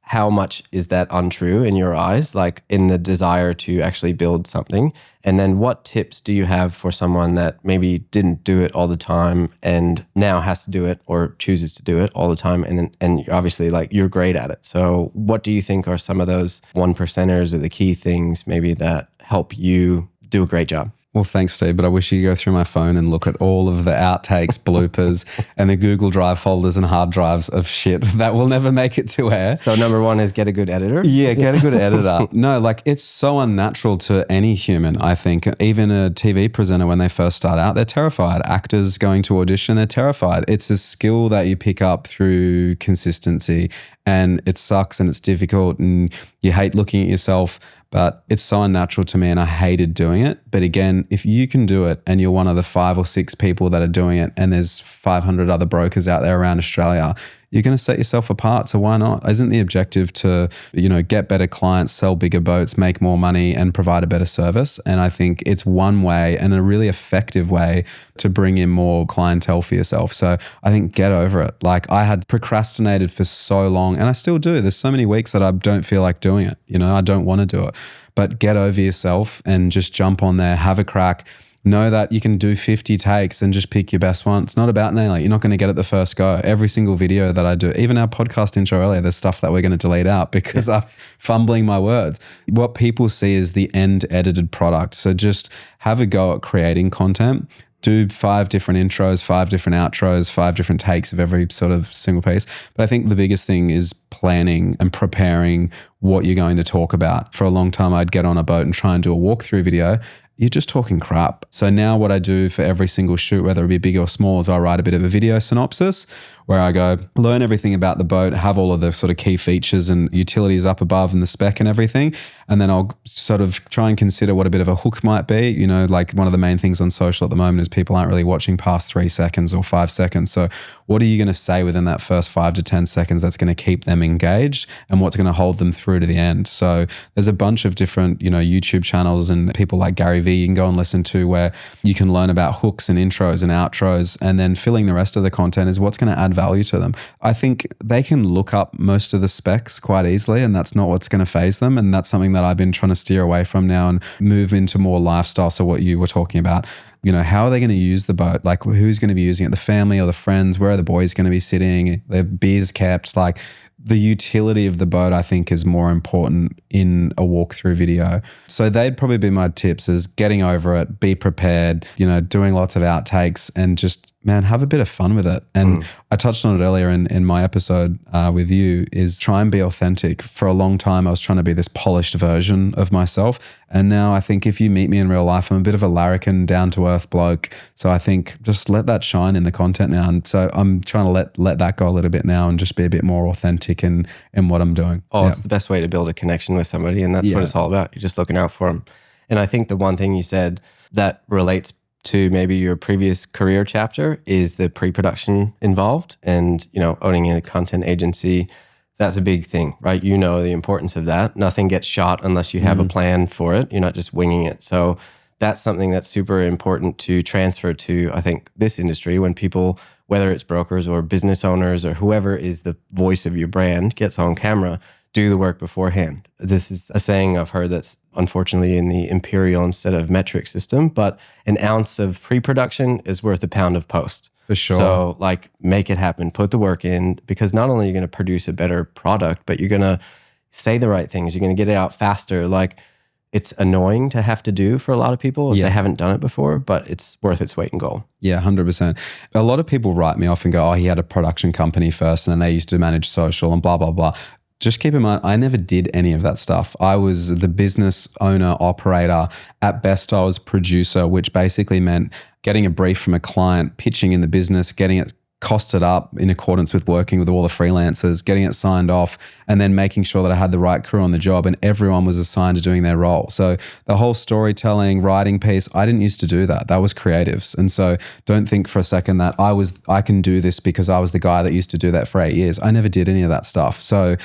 how much is that untrue in your eyes, like in the desire to actually build something? And then what tips do you have for someone that maybe didn't do it all the time and now has to do it or chooses to do it all the time? And obviously, like, you're great at it. So what do you think are some of those 1%ers or the key things maybe that help you do a great job? Well, thanks, Steve, but I wish you could go through my phone and look at all of the outtakes, bloopers, and the Google Drive folders and hard drives of shit that will never make it to air. So number one is get a good editor. Yeah, get a good editor. No, like it's so unnatural to any human, I think. Even a TV presenter, when they first start out, they're terrified. Actors going to audition, they're terrified. It's a skill that you pick up through consistency, and it sucks and it's difficult and you hate looking at yourself, but it's so unnatural to me and I hated doing it. But again, if you can do it and you're one of the 5 or 6 people that are doing it and there's 500 other brokers out there around Australia, you're going to set yourself apart. So why not? Isn't the objective to, get better clients, sell bigger boats, make more money and provide a better service? And I think it's one way and a really effective way to bring in more clientele for yourself. So I think get over it. Like I had procrastinated for so long and I still do. There's so many weeks that I don't feel like doing it. I don't want to do it, but get over yourself and just jump on there, have a crack. Know that you can do 50 takes and just pick your best one. It's not about nailing it. You're not going to get it the first go. Every single video that I do, even our podcast intro earlier, there's stuff that we're going to delete out because I'm fumbling my words. What people see is the end edited product. So just have a go at creating content. Do 5 different intros, 5 different outros, 5 different takes of every sort of single piece. But I think the biggest thing is planning and preparing what you're going to talk about. For a long time, I'd get on a boat and try and do a walkthrough video. You're just talking crap. So now what I do for every single shoot, whether it be big or small, is I write a bit of a video synopsis where I go learn everything about the boat, have all of the sort of key features and utilities up above and the spec and everything. And then I'll sort of try and consider what a bit of a hook might be. Like one of the main things on social at the moment is people aren't really watching past 3 seconds or 5 seconds. So what are you going to say within that first 5 to 10 seconds that's going to keep them engaged and what's going to hold them through to the end? So there's a bunch of different, YouTube channels and people like Gary Vee you can go and listen to where you can learn about hooks and intros and outros, and then filling the rest of the content is what's going to add value to them. I think they can look up most of the specs quite easily and that's not what's going to phase them. And that's something that I've been trying to steer away from now and move into more lifestyle. So what you were talking about, how are they going to use the boat? Like who's going to be using it? The family or the friends? Where are the boys going to be sitting? Their beers kept? Like the utility of the boat, I think, is more important in a walkthrough video. So they'd probably be my tips: is getting over it, be prepared, doing lots of outtakes and just, man, have a bit of fun with it. And I touched on it earlier in my episode with you, is try and be authentic. For a long time, I was trying to be this polished version of myself. And now I think if you meet me in real life, I'm a bit of a larrikin, down-to-earth bloke. So I think just let that shine in the content now. And so I'm trying to let that go a little bit now and just be a bit more authentic in what I'm doing. Oh, it's the best way to build a connection with somebody. And that's what it's all about. You're just looking out for them. And I think the one thing you said that relates to maybe your previous career chapter is the pre-production involved and, owning a content agency. That's a big thing, right? The importance of that. Nothing gets shot unless you have a plan for it. You're not just winging it. So that's something that's super important to transfer to, I think, this industry when people, whether it's brokers or business owners or whoever is the voice of your brand, gets on camera, do the work beforehand. This is a saying I've heard that's unfortunately in the imperial instead of metric system, but an ounce of pre-production is worth a pound of post. For sure. So make it happen, put the work in, because not only are you going to produce a better product, but you're going to say the right things. You're going to get it out faster. It's annoying to have to do for a lot of people if they haven't done it before, but it's worth its weight in gold. Yeah, 100%. A lot of people write me off and go, oh, he had a production company first and then they used to manage social and blah, blah, blah. Just keep in mind, I never did any of that stuff. I was the business owner, operator. At best, I was producer, which basically meant getting a brief from a client, pitching in the business, getting it costed up in accordance with working with all the freelancers, getting it signed off, and then making sure that I had the right crew on the job and everyone was assigned to doing their role. So the whole storytelling, writing piece, I didn't used to do that. That was creatives. And so don't think for a second that I can do this because I was the guy that used to do that for 8 years. I never did any of that stuff. So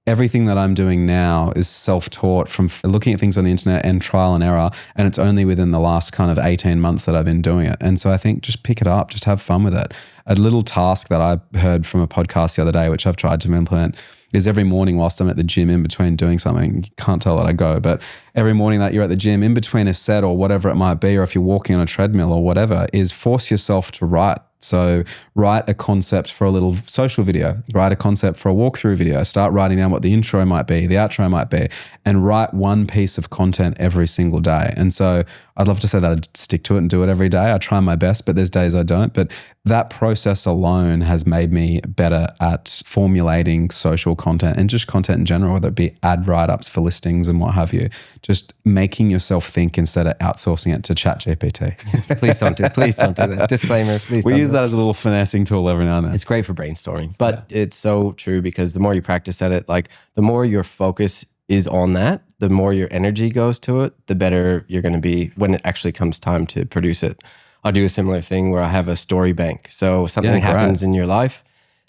everything that I'm doing now is self-taught from looking at things on the internet and trial and error. And it's only within the last kind of 18 months that I've been doing it. And so I think just pick it up, just have fun with it. A little task that I heard from a podcast the other day, which I've tried to implement, is every morning whilst I'm at the gym in between doing something, you can't tell that I go, but every morning that you're at the gym in between a set or whatever it might be, or if you're walking on a treadmill or whatever, is force yourself to write. So write a concept for a little social video, write a concept for a walkthrough video, start writing down what the intro might be, the outro might be, and write one piece of content every single day. And so I'd love to say that I'd stick to it and do it every day. I try my best, but there's days I don't. But that process alone has made me better at formulating social content and just content in general, whether it be ad write-ups for listings and what have you. Just making yourself think instead of outsourcing it to ChatGPT. Please don't do that. Disclaimer, please We don't use do that as a little finessing tool every now and then. It's great for brainstorming, but it's so true because the more you practice at it, like the more your focus is on that, the more your energy goes to it, the better you're going to be when it actually comes time to produce it. I'll do a similar thing where I have a story bank. So something happens in your life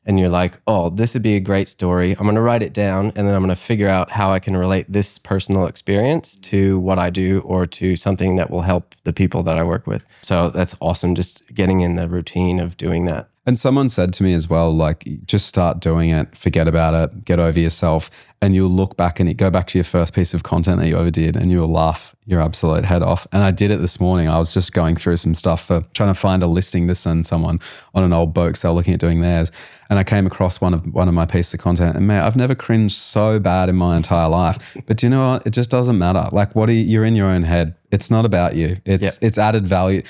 and you're like, oh, this would be a great story. I'm going to write it down and then I'm going to figure out how I can relate this personal experience to what I do or to something that will help the people that I work with. So that's awesome. Just getting in the routine of doing that. And someone said to me as well, like, just start doing it, forget about it, get over yourself, and you'll look back and you go back to your first piece of content that you ever did and you'll laugh your absolute head off. And I did it this morning. I was just going through some stuff for trying to find a listing to send someone on an old boat because they were looking at doing theirs. And I came across one of my pieces of content and man, I've never cringed so bad in my entire life. But do you know what? It just doesn't matter. Like you're in your own head. It's not about you. It's added value.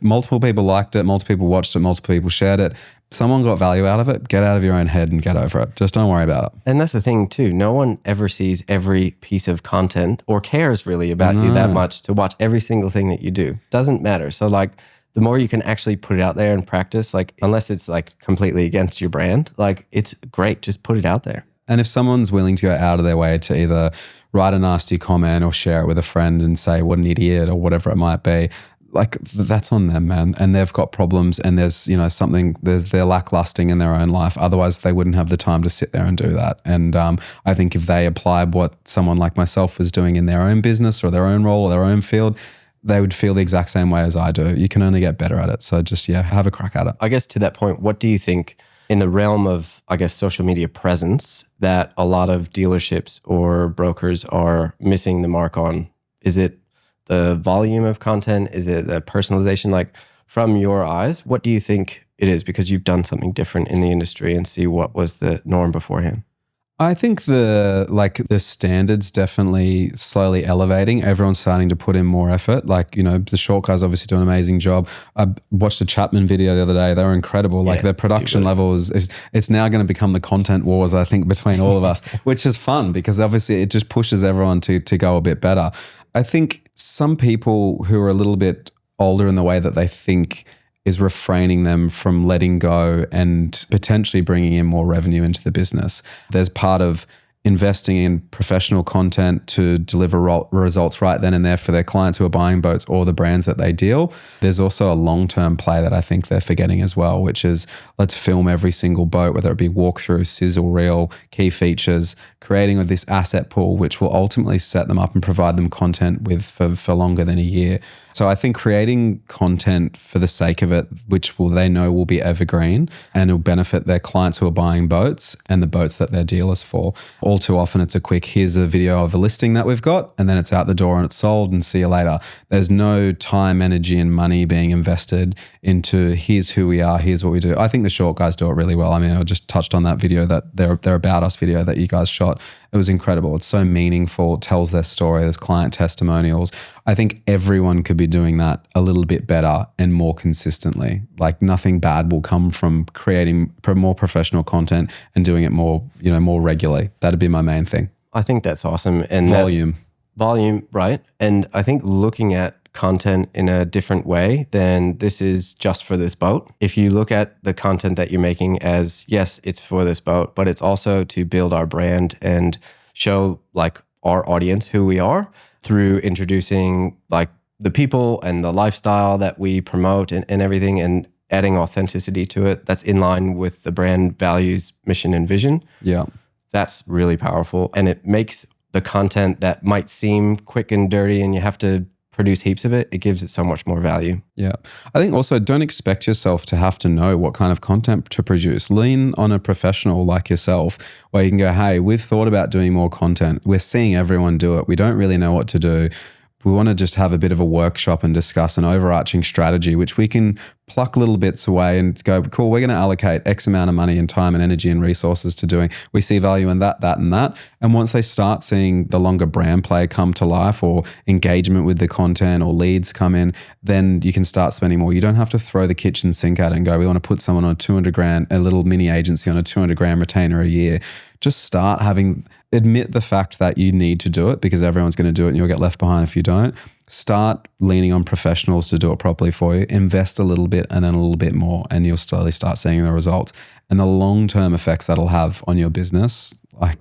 Multiple people liked it, multiple people watched it, multiple people shared it. Someone got value out of it. Get out of your own head and get over it. Just don't worry about it. And that's the thing too. No one ever sees every piece of content or cares really about you that much to watch every single thing that you do. Doesn't matter. So like the more you can actually put it out there and practice, like unless it's like completely against your brand, like it's great. Just put it out there. And if someone's willing to go out of their way to either write a nasty comment or share it with a friend and say what an idiot or whatever it might be, like that's on them, man. And they've got problems and there's, they're lacklusting in their own life. Otherwise they wouldn't have the time to sit there and do that. And I think if they applied what someone like myself was doing in their own business or their own role or their own field, they would feel the exact same way as I do. You can only get better at it. So just, have a crack at it. I guess to that point, what do you think in the realm of, social media presence that a lot of dealerships or brokers are missing the mark on? Is it the volume of content? Is it the personalization? Like from your eyes, what do you think it is? Because you've done something different in the industry and see what was the norm beforehand. I think the standards definitely slowly elevating. Everyone's starting to put in more effort. Like, the short guys obviously do an amazing job. I watched a Chapman video the other day. They were incredible. Like their production level it's now going to become the content wars, I think, between all of us, which is fun because obviously it just pushes everyone to go a bit better. I think some people who are a little bit older in the way that they think is refraining them from letting go and potentially bringing in more revenue into the business. There's part of investing in professional content to deliver results right then and there for their clients who are buying boats or the brands that they deal. There's also a long-term play that I think they're forgetting as well, which is let's film every single boat, whether it be walkthrough, sizzle reel, key features, creating with this asset pool, which will ultimately set them up and provide them content for longer than a year. So I think creating content for the sake of it, which they know will be evergreen and will benefit their clients who are buying boats and the boats that they're dealers for. All too often it's a quick, here's a video of a listing that we've got, and then it's out the door and it's sold and see you later. There's no time, energy and money being invested into here's who we are, here's what we do. I think the short guys do it really well. I mean, I just touched on that video, that their About Us video that you guys shot. It was incredible. It's so meaningful. It tells their story. There's client testimonials. I think everyone could be doing that a little bit better and more consistently. Like nothing bad will come from creating more professional content and doing it more regularly. That'd be my main thing. I think that's awesome. And volume, right? And I think looking at content in a different way than this is just for this boat. If you look at the content that you're making as, yes, it's for this boat, but it's also to build our brand and show like our audience who we are through introducing like the people and the lifestyle that we promote and everything, and adding authenticity to it that's in line with the brand values, mission, and vision. Yeah. That's really powerful. And it makes the content that might seem quick and dirty and you have to produce heaps of it, it gives it so much more value. Yeah. I think also don't expect yourself to have to know what kind of content to produce. Lean on a professional like yourself where you can go, hey, we've thought about doing more content. We're seeing everyone do it. We don't really know what to do. we want to just have a bit of a workshop and discuss an overarching strategy, which we can pluck little bits away and go, cool, we're going to allocate X amount of money and time and energy and resources to doing. We see value in that, that, and that. And once they start seeing the longer brand play come to life or engagement with the content or leads come in, then you can start spending more. You don't have to throw the kitchen sink at it and go, we want to put someone on 200 grand, a little mini agency on a 200 grand retainer a year. Just start admit the fact that you need to do it because everyone's going to do it and you'll get left behind if you don't. Start leaning on professionals to do it properly for you. Invest a little bit and then a little bit more, and you'll slowly start seeing the results. And the long-term effects that'll have on your business, like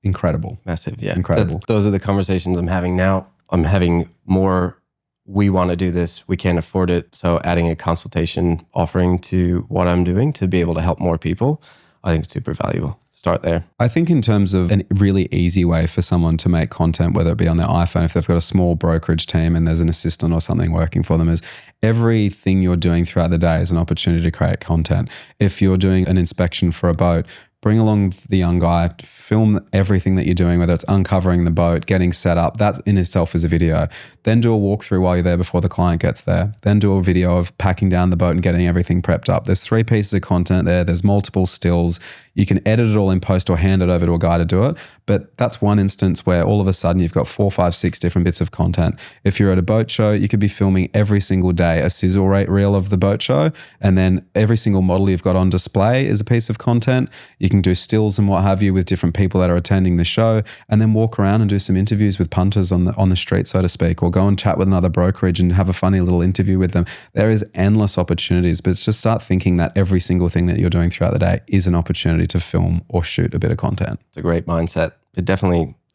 incredible. Massive, yeah. Incredible. Those are the conversations I'm having now. I'm having more, we want to do this, we can't afford it. So adding a consultation offering to what I'm doing to be able to help more people, I think it's super valuable. Start there. I think in terms of a really easy way for someone to make content, whether it be on their iPhone, if they've got a small brokerage team and there's an assistant or something working for them, is everything you're doing throughout the day is an opportunity to create content. If you're doing an inspection for a boat, bring along the young guy, film everything that you're doing, whether it's uncovering the boat, getting set up, that in itself is a video. Then do a walkthrough while you're there before the client gets there. Then do a video of packing down the boat and getting everything prepped up. There's 3 pieces of content there. There's multiple stills. You can edit it all in post or hand it over to a guy to do it. But that's one instance where all of a sudden you've got 4, 5, 6 different bits of content. If you're at a boat show, you could be filming every single day a sizzle rate reel of the boat show. And then every single model you've got on display is a piece of content. You can do stills and what have you with different people that are attending the show, and then walk around and do some interviews with punters on the street, so to speak, or go and chat with another brokerage and have a funny little interview with them. There is endless opportunities, but just start thinking that every single thing that you're doing throughout the day is an opportunity to film or shoot a bit of content. It's a great mindset.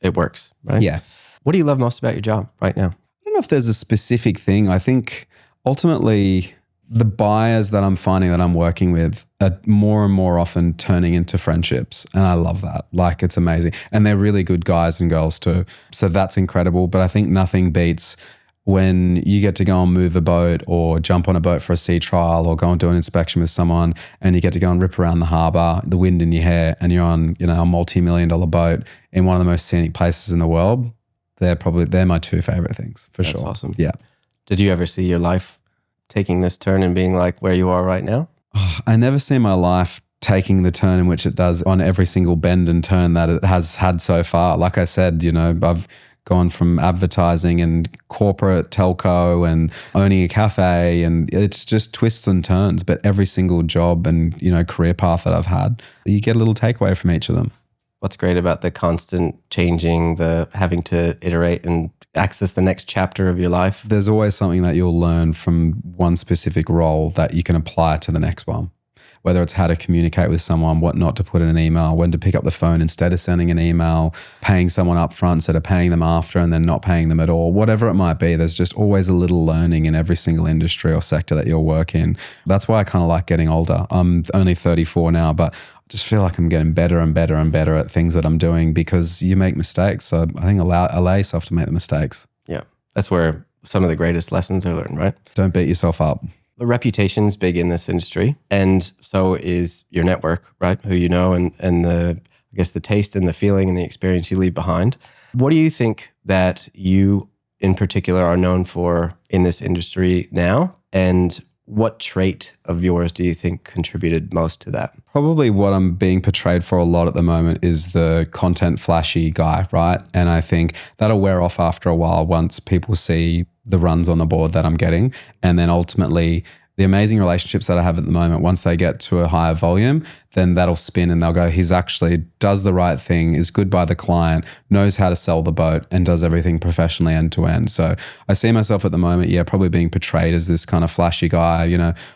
It works, right? Yeah. What do you love most about your job right now? I don't know if there's a specific thing. I think ultimately the buyers that I'm finding that I'm working with are more and more often turning into friendships. And I love that. Like, it's amazing. And they're really good guys and girls too. So that's incredible. But I think nothing beats when you get to go and move a boat or jump on a boat for a sea trial or go and do an inspection with someone, and you get to go and rip around the harbour, the wind in your hair, and you're on, a multi-million-dollar boat in one of the most scenic places in the world. They're my 2 favorite things for sure. That's awesome. Yeah. Did you ever see your life taking this turn and being like where you are right now? I never see my life taking the turn in which it does on every single bend and turn that it has had so far. Like I said, I've gone from advertising and corporate telco and owning a cafe, and it's just twists and turns. But every single job and, career path that I've had, you get a little takeaway from each of them. What's great about the constant changing, the having to iterate and access the next chapter of your life? There's always something that you'll learn from one specific role that you can apply to the next one. Whether it's how to communicate with someone, what not to put in an email, when to pick up the phone instead of sending an email, paying someone up front instead of paying them after and then not paying them at all, whatever it might be. There's just always a little learning in every single industry or sector that you'll work in. That's why I kind of like getting older. I'm only 34 now, but I just feel like I'm getting better and better and better at things that I'm doing because you make mistakes. So I think allow yourself to make the mistakes. Yeah. That's where some of the greatest lessons are learned, right? Don't beat yourself up. The reputation's big in this industry, and so is your network, right? Who you know, and the taste and the feeling and the experience you leave behind. What do you think that you in particular are known for in this industry now? And what trait of yours do you think contributed most to that? Probably what I'm being portrayed for a lot at the moment is the content flashy guy, right? And I think that'll wear off after a while once people see the runs on the board that I'm getting. And then ultimately, the amazing relationships that I have at the moment, once they get to a higher volume, then that'll spin and they'll go, he's actually does the right thing, is good by the client, knows how to sell the boat, and does everything professionally end to end. So I see myself at the moment, probably being portrayed as this kind of flashy guy,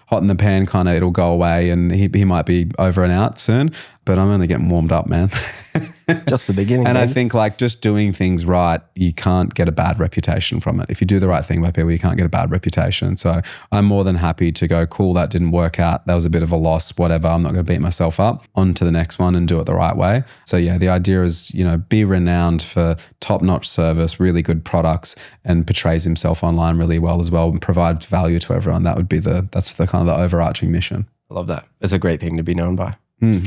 hot in the pan kind of, it'll go away and he might be over and out soon, but I'm only getting warmed up, man. Just the beginning. And baby. I think just doing things right, you can't get a bad reputation from it. If you do the right thing by people, you can't get a bad reputation. So I'm more than happy to go, cool, that didn't work out. That was a bit of a loss, whatever. I'm not going to beat myself up. On to the next one and do it the right way. So the idea is, be renowned for top-notch service, really good products, and portrays himself online really well as well and provides value to everyone. That's the kind of the overarching mission. I love that. It's a great thing to be known by.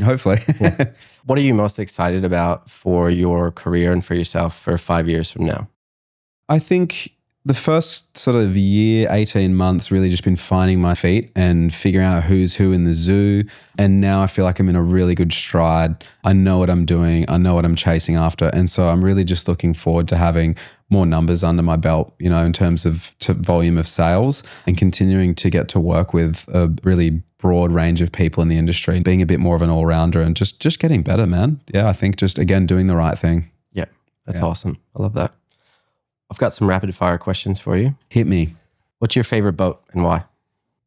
Hopefully. Yeah. What are you most excited about for your career and for yourself for 5 years from now? I think The first sort of year, 18 months, really just been finding my feet and figuring out who's who in the zoo. And now I feel like I'm in a really good stride. I know what I'm doing. I know what I'm chasing after. And so I'm really just looking forward to having more numbers under my belt, in terms of volume of sales, and continuing to get to work with a really broad range of people in the industry, being a bit more of an all-rounder and just getting better, man. Yeah, I think just, again, doing the right thing. Yeah, that's awesome. I love that. I've got some rapid fire questions for you. Hit me. What's your favorite boat and why?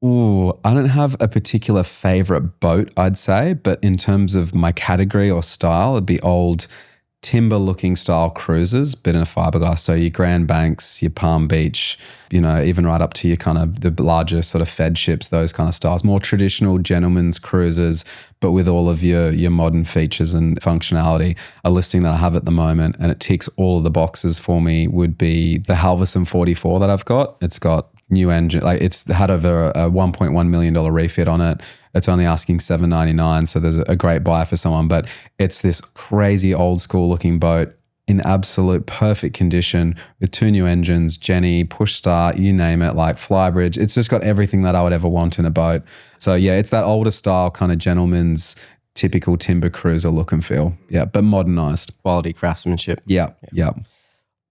Ooh, I don't have a particular favorite boat, I'd say, but in terms of my category or style, it'd be old timber looking style cruisers, bit in a fiberglass. So your Grand Banks, your Palm Beach, even right up to your kind of the larger sort of Fed ships, those kind of styles, more traditional gentleman's cruisers, but with all of your modern features and functionality. A listing that I have at the moment, and it ticks all of the boxes for me, would be the Halverson 44 that I've got. It's got new engine, like it's had over a $1.1 million refit on it. It's only asking $799, so there's a great buy for someone. But it's this crazy old school looking boat in absolute perfect condition with 2 new engines, Jenny, push start, you name it, like flybridge. It's just got everything that I would ever want in a boat. So yeah, it's that older style kind of gentleman's typical timber cruiser look and feel. Yeah, but modernized. Quality craftsmanship. Yeah.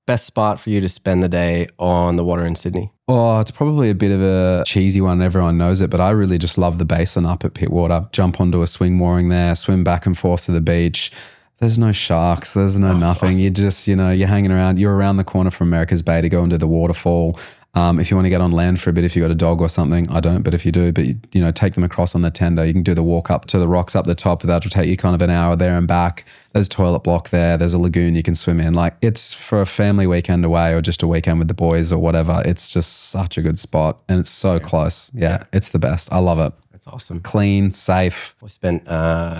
Best spot for you to spend the day on the water in Sydney? Oh, it's probably a bit of a cheesy one. Everyone knows it, but I really just love the basin up at Pittwater. Jump onto a swing mooring there, swim back and forth to the beach. There's no sharks. There's no nothing. Awesome. You just, you're hanging around. You're around the corner from America's Bay to go into the waterfall. If you want to get on land for a bit, if you've got a dog or something, I don't, but if you do, but take them across on the tender. You can do the walk up to the rocks up the top. That'll take you kind of an hour there and back. There's a toilet block there. There's a lagoon you can swim in. Like, it's for a family weekend away or just a weekend with the boys or whatever. It's just such a good spot, and it's so close. Yeah, it's the best. I love it. That's awesome. Clean, safe. We spent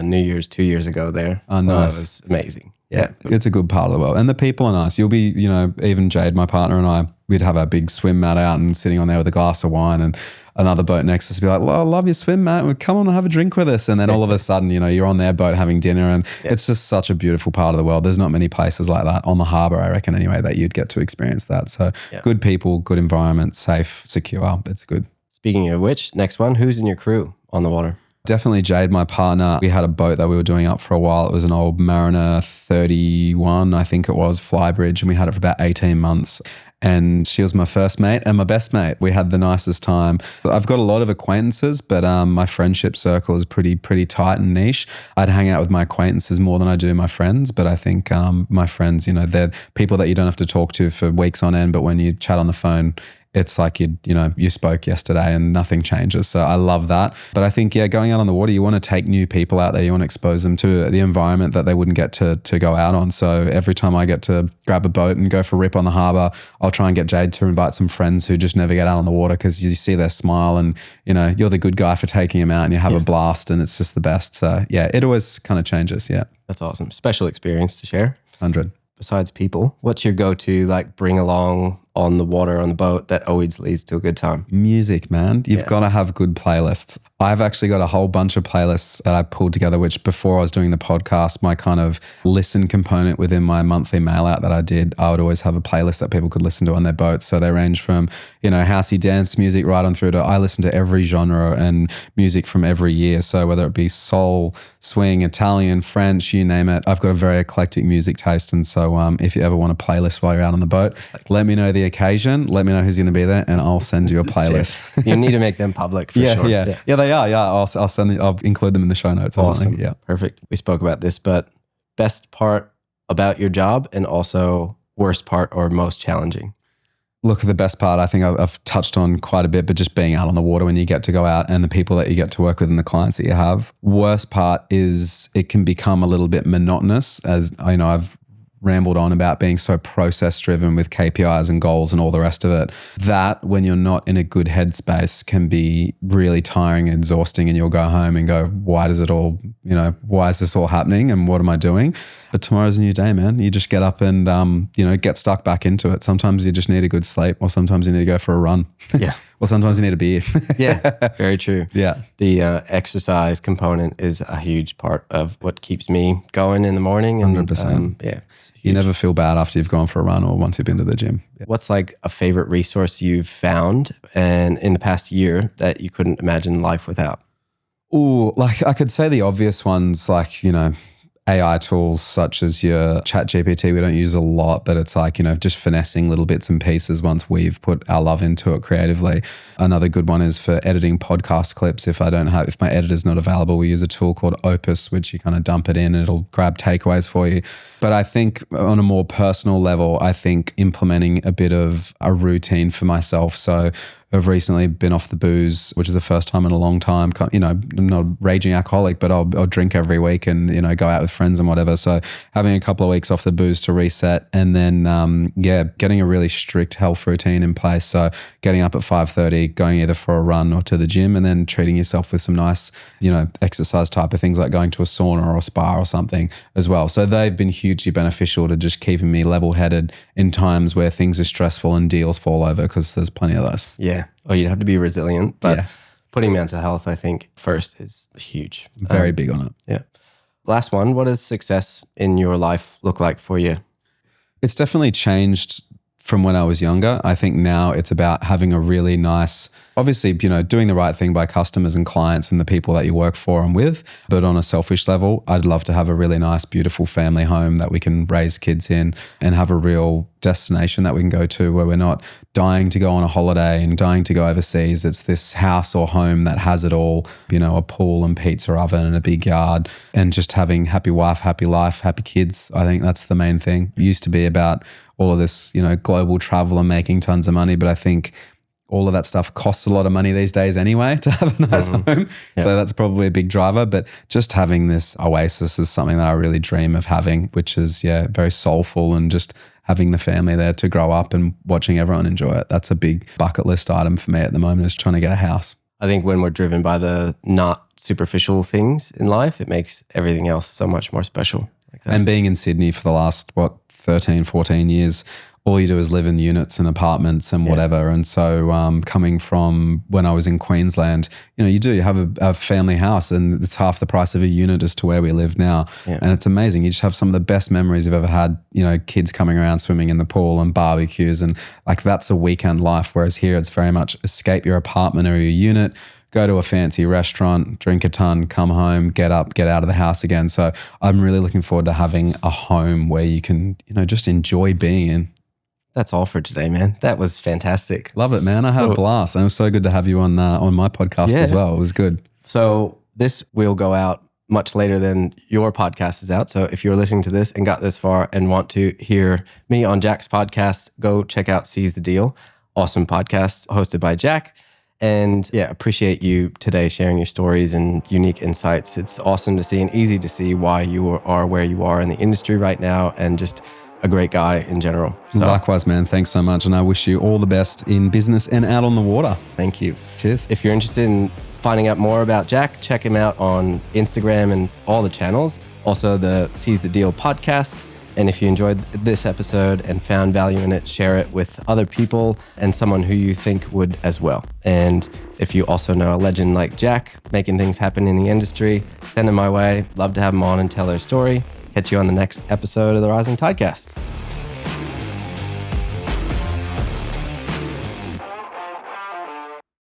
New Year's 2 years ago there. Oh, nice. It was amazing. Yeah, it's a good part of the world. And the people are nice. You'll be, even Jade, my partner, and I, we'd have our big swim mat out and sitting on there with a glass of wine, and another boat next to us be like, well, I love your swim mat. Well, come on and have a drink with us. And then all of a sudden, you're on their boat having dinner, and it's just such a beautiful part of the world. There's not many places like that on the harbour, I reckon, anyway, that you'd get to experience that. So good people, good environment, safe, secure. It's good. Speaking of which, next one, who's in your crew on the water? Definitely Jade, my partner. We had a boat that we were doing up for a while. It was an old Mariner 31, I think it was, flybridge, and we had it for about 18 months. And she was my first mate and my best mate. We had the nicest time. I've got a lot of acquaintances, but my friendship circle is pretty tight and niche. I'd hang out with my acquaintances more than I do my friends, but I think my friends, they're people that you don't have to talk to for weeks on end, but when you chat on the phone, it's like you spoke yesterday and nothing changes. So I love that. But I think, going out on the water, you want to take new people out there. You want to expose them to the environment that they wouldn't get to go out on. So every time I get to grab a boat and go for a rip on the harbour, I'll try and get Jade to invite some friends who just never get out on the water, because you see their smile and, you're the good guy for taking them out, and you have a blast, and it's just the best. So yeah, it always kind of changes. Yeah. That's awesome. Special experience to share. 100. Besides people, what's your go-to, like, bring along on the water, on the boat, that always leads to a good time? Music, man. You've got to have good playlists. I've actually got a whole bunch of playlists that I pulled together, which before I was doing the podcast, my kind of listen component within my monthly mail out that I did, I would always have a playlist that people could listen to on their boats. So they range from, housey dance music right on through to, I listen to every genre and music from every year. So whether it be soul, swing, Italian, French, you name it, I've got a very eclectic music taste. And so if you ever want a playlist while you're out on the boat, let me know the occasion, let me know who's going to be there, and I'll send you a playlist. You need to make them public for sure. Yeah, they are. Yeah, I'll send them, I'll include them in the show notes or something. Yeah, perfect. We spoke about this, but best part about your job, and also worst part or most challenging? Look, the best part, I think I've touched on quite a bit, but just being out on the water when you get to go out and the people that you get to work with and the clients that you have. Worst part is it can become a little bit monotonous, as I know I've rambled on about being so process driven with KPIs and goals and all the rest of it. That, when you're not in a good headspace, can be really tiring and exhausting, and you'll go home and go, why does it all, why is this all happening and what am I doing? But tomorrow's a new day, man. You just get up and, get stuck back into it. Sometimes you just need a good sleep, or sometimes you need to go for a run. Yeah. Or sometimes you need a beer. Yeah, very true. Yeah. The exercise component is a huge part of what keeps me going in the morning. And, 100%. Yeah. You never feel bad after you've gone for a run or once you've been to the gym. Yeah. What's like a favorite resource you've found and in the past year that you couldn't imagine life without? Ooh, like I could say the obvious ones, like, AI tools such as your chat GPT. We don't use a lot, but it's like, just finessing little bits and pieces once we've put our love into it creatively. Another good one is for editing podcast clips. If my editor's not available, we use a tool called Opus, which you kind of dump it in and it'll grab takeaways for you. But I think on a more personal level, I think implementing a bit of a routine for myself. So I've recently been off the booze, which is the first time in a long time. I'm not a raging alcoholic, but I'll drink every week and, go out with friends and whatever. So having a couple of weeks off the booze to reset and then, getting a really strict health routine in place. So getting up at 5:30, going either for a run or to the gym, and then treating yourself with some nice, exercise type of things like going to a sauna or a spa or something as well. So they've been hugely beneficial to just keeping me level-headed in times where things are stressful and deals fall over, because there's plenty of those. Yeah. Oh, you'd have to be resilient, but putting mental health, I think, first is huge. Very big on it. Yeah. Last one, what does success in your life look like for you? It's definitely changed from when I was younger. I think now it's about having a really nice, obviously, doing the right thing by customers and clients and the people that you work for and with. But on a selfish level, I'd love to have a really nice, beautiful family home that we can raise kids in and have a real destination that we can go to where we're not dying to go on a holiday and dying to go overseas. It's this house or home that has it all, a pool and pizza oven and a big yard, and just having happy wife, happy life, happy kids. I think that's the main thing. It used to be about all of this, global travel and making tons of money. But I think all of that stuff costs a lot of money these days anyway to have a nice home. Yeah. So that's probably a big driver. But just having this oasis is something that I really dream of having, which is, very soulful, and just having the family there to grow up and watching everyone enjoy it. That's a big bucket list item for me at the moment, is trying to get a house. I think when we're driven by the not superficial things in life, it makes everything else so much more special. Like that. And being in Sydney for the last, 13, 14 years, all you do is live in units and apartments and whatever. And so coming from when I was in Queensland, you have a family house and it's half the price of a unit as to where we live now. Yeah. And it's amazing. You just have some of the best memories you've ever had, kids coming around swimming in the pool and barbecues, and like that's a weekend life. Whereas here it's very much escape your apartment or your unit, go to a fancy restaurant, drink a ton, come home, get up, get out of the house again. So I'm really looking forward to having a home where you can, just enjoy being in. That's all for today, man. That was fantastic. Love it, man. I had a blast. And it was so good to have you on my podcast as well. It was good. So this will go out much later than your podcast is out. So if you're listening to this and got this far and want to hear me on Jack's podcast, go check out Seize the Deal. Awesome podcast hosted by Jack. And appreciate you today sharing your stories and unique insights. It's awesome to see and easy to see why you are where you are in the industry right now, and just a great guy in general. So, likewise, man. Thanks so much. And I wish you all the best in business and out on the water. Thank you. Cheers. If you're interested in finding out more about Jack, check him out on Instagram and all the channels. Also the Seize the Deal podcast. And if you enjoyed this episode and found value in it, share it with other people and someone who you think would as well. And if you also know a legend like Jack making things happen in the industry, send them my way. Love to have them on and tell their story. Catch you on the next episode of the Rising Tidecast.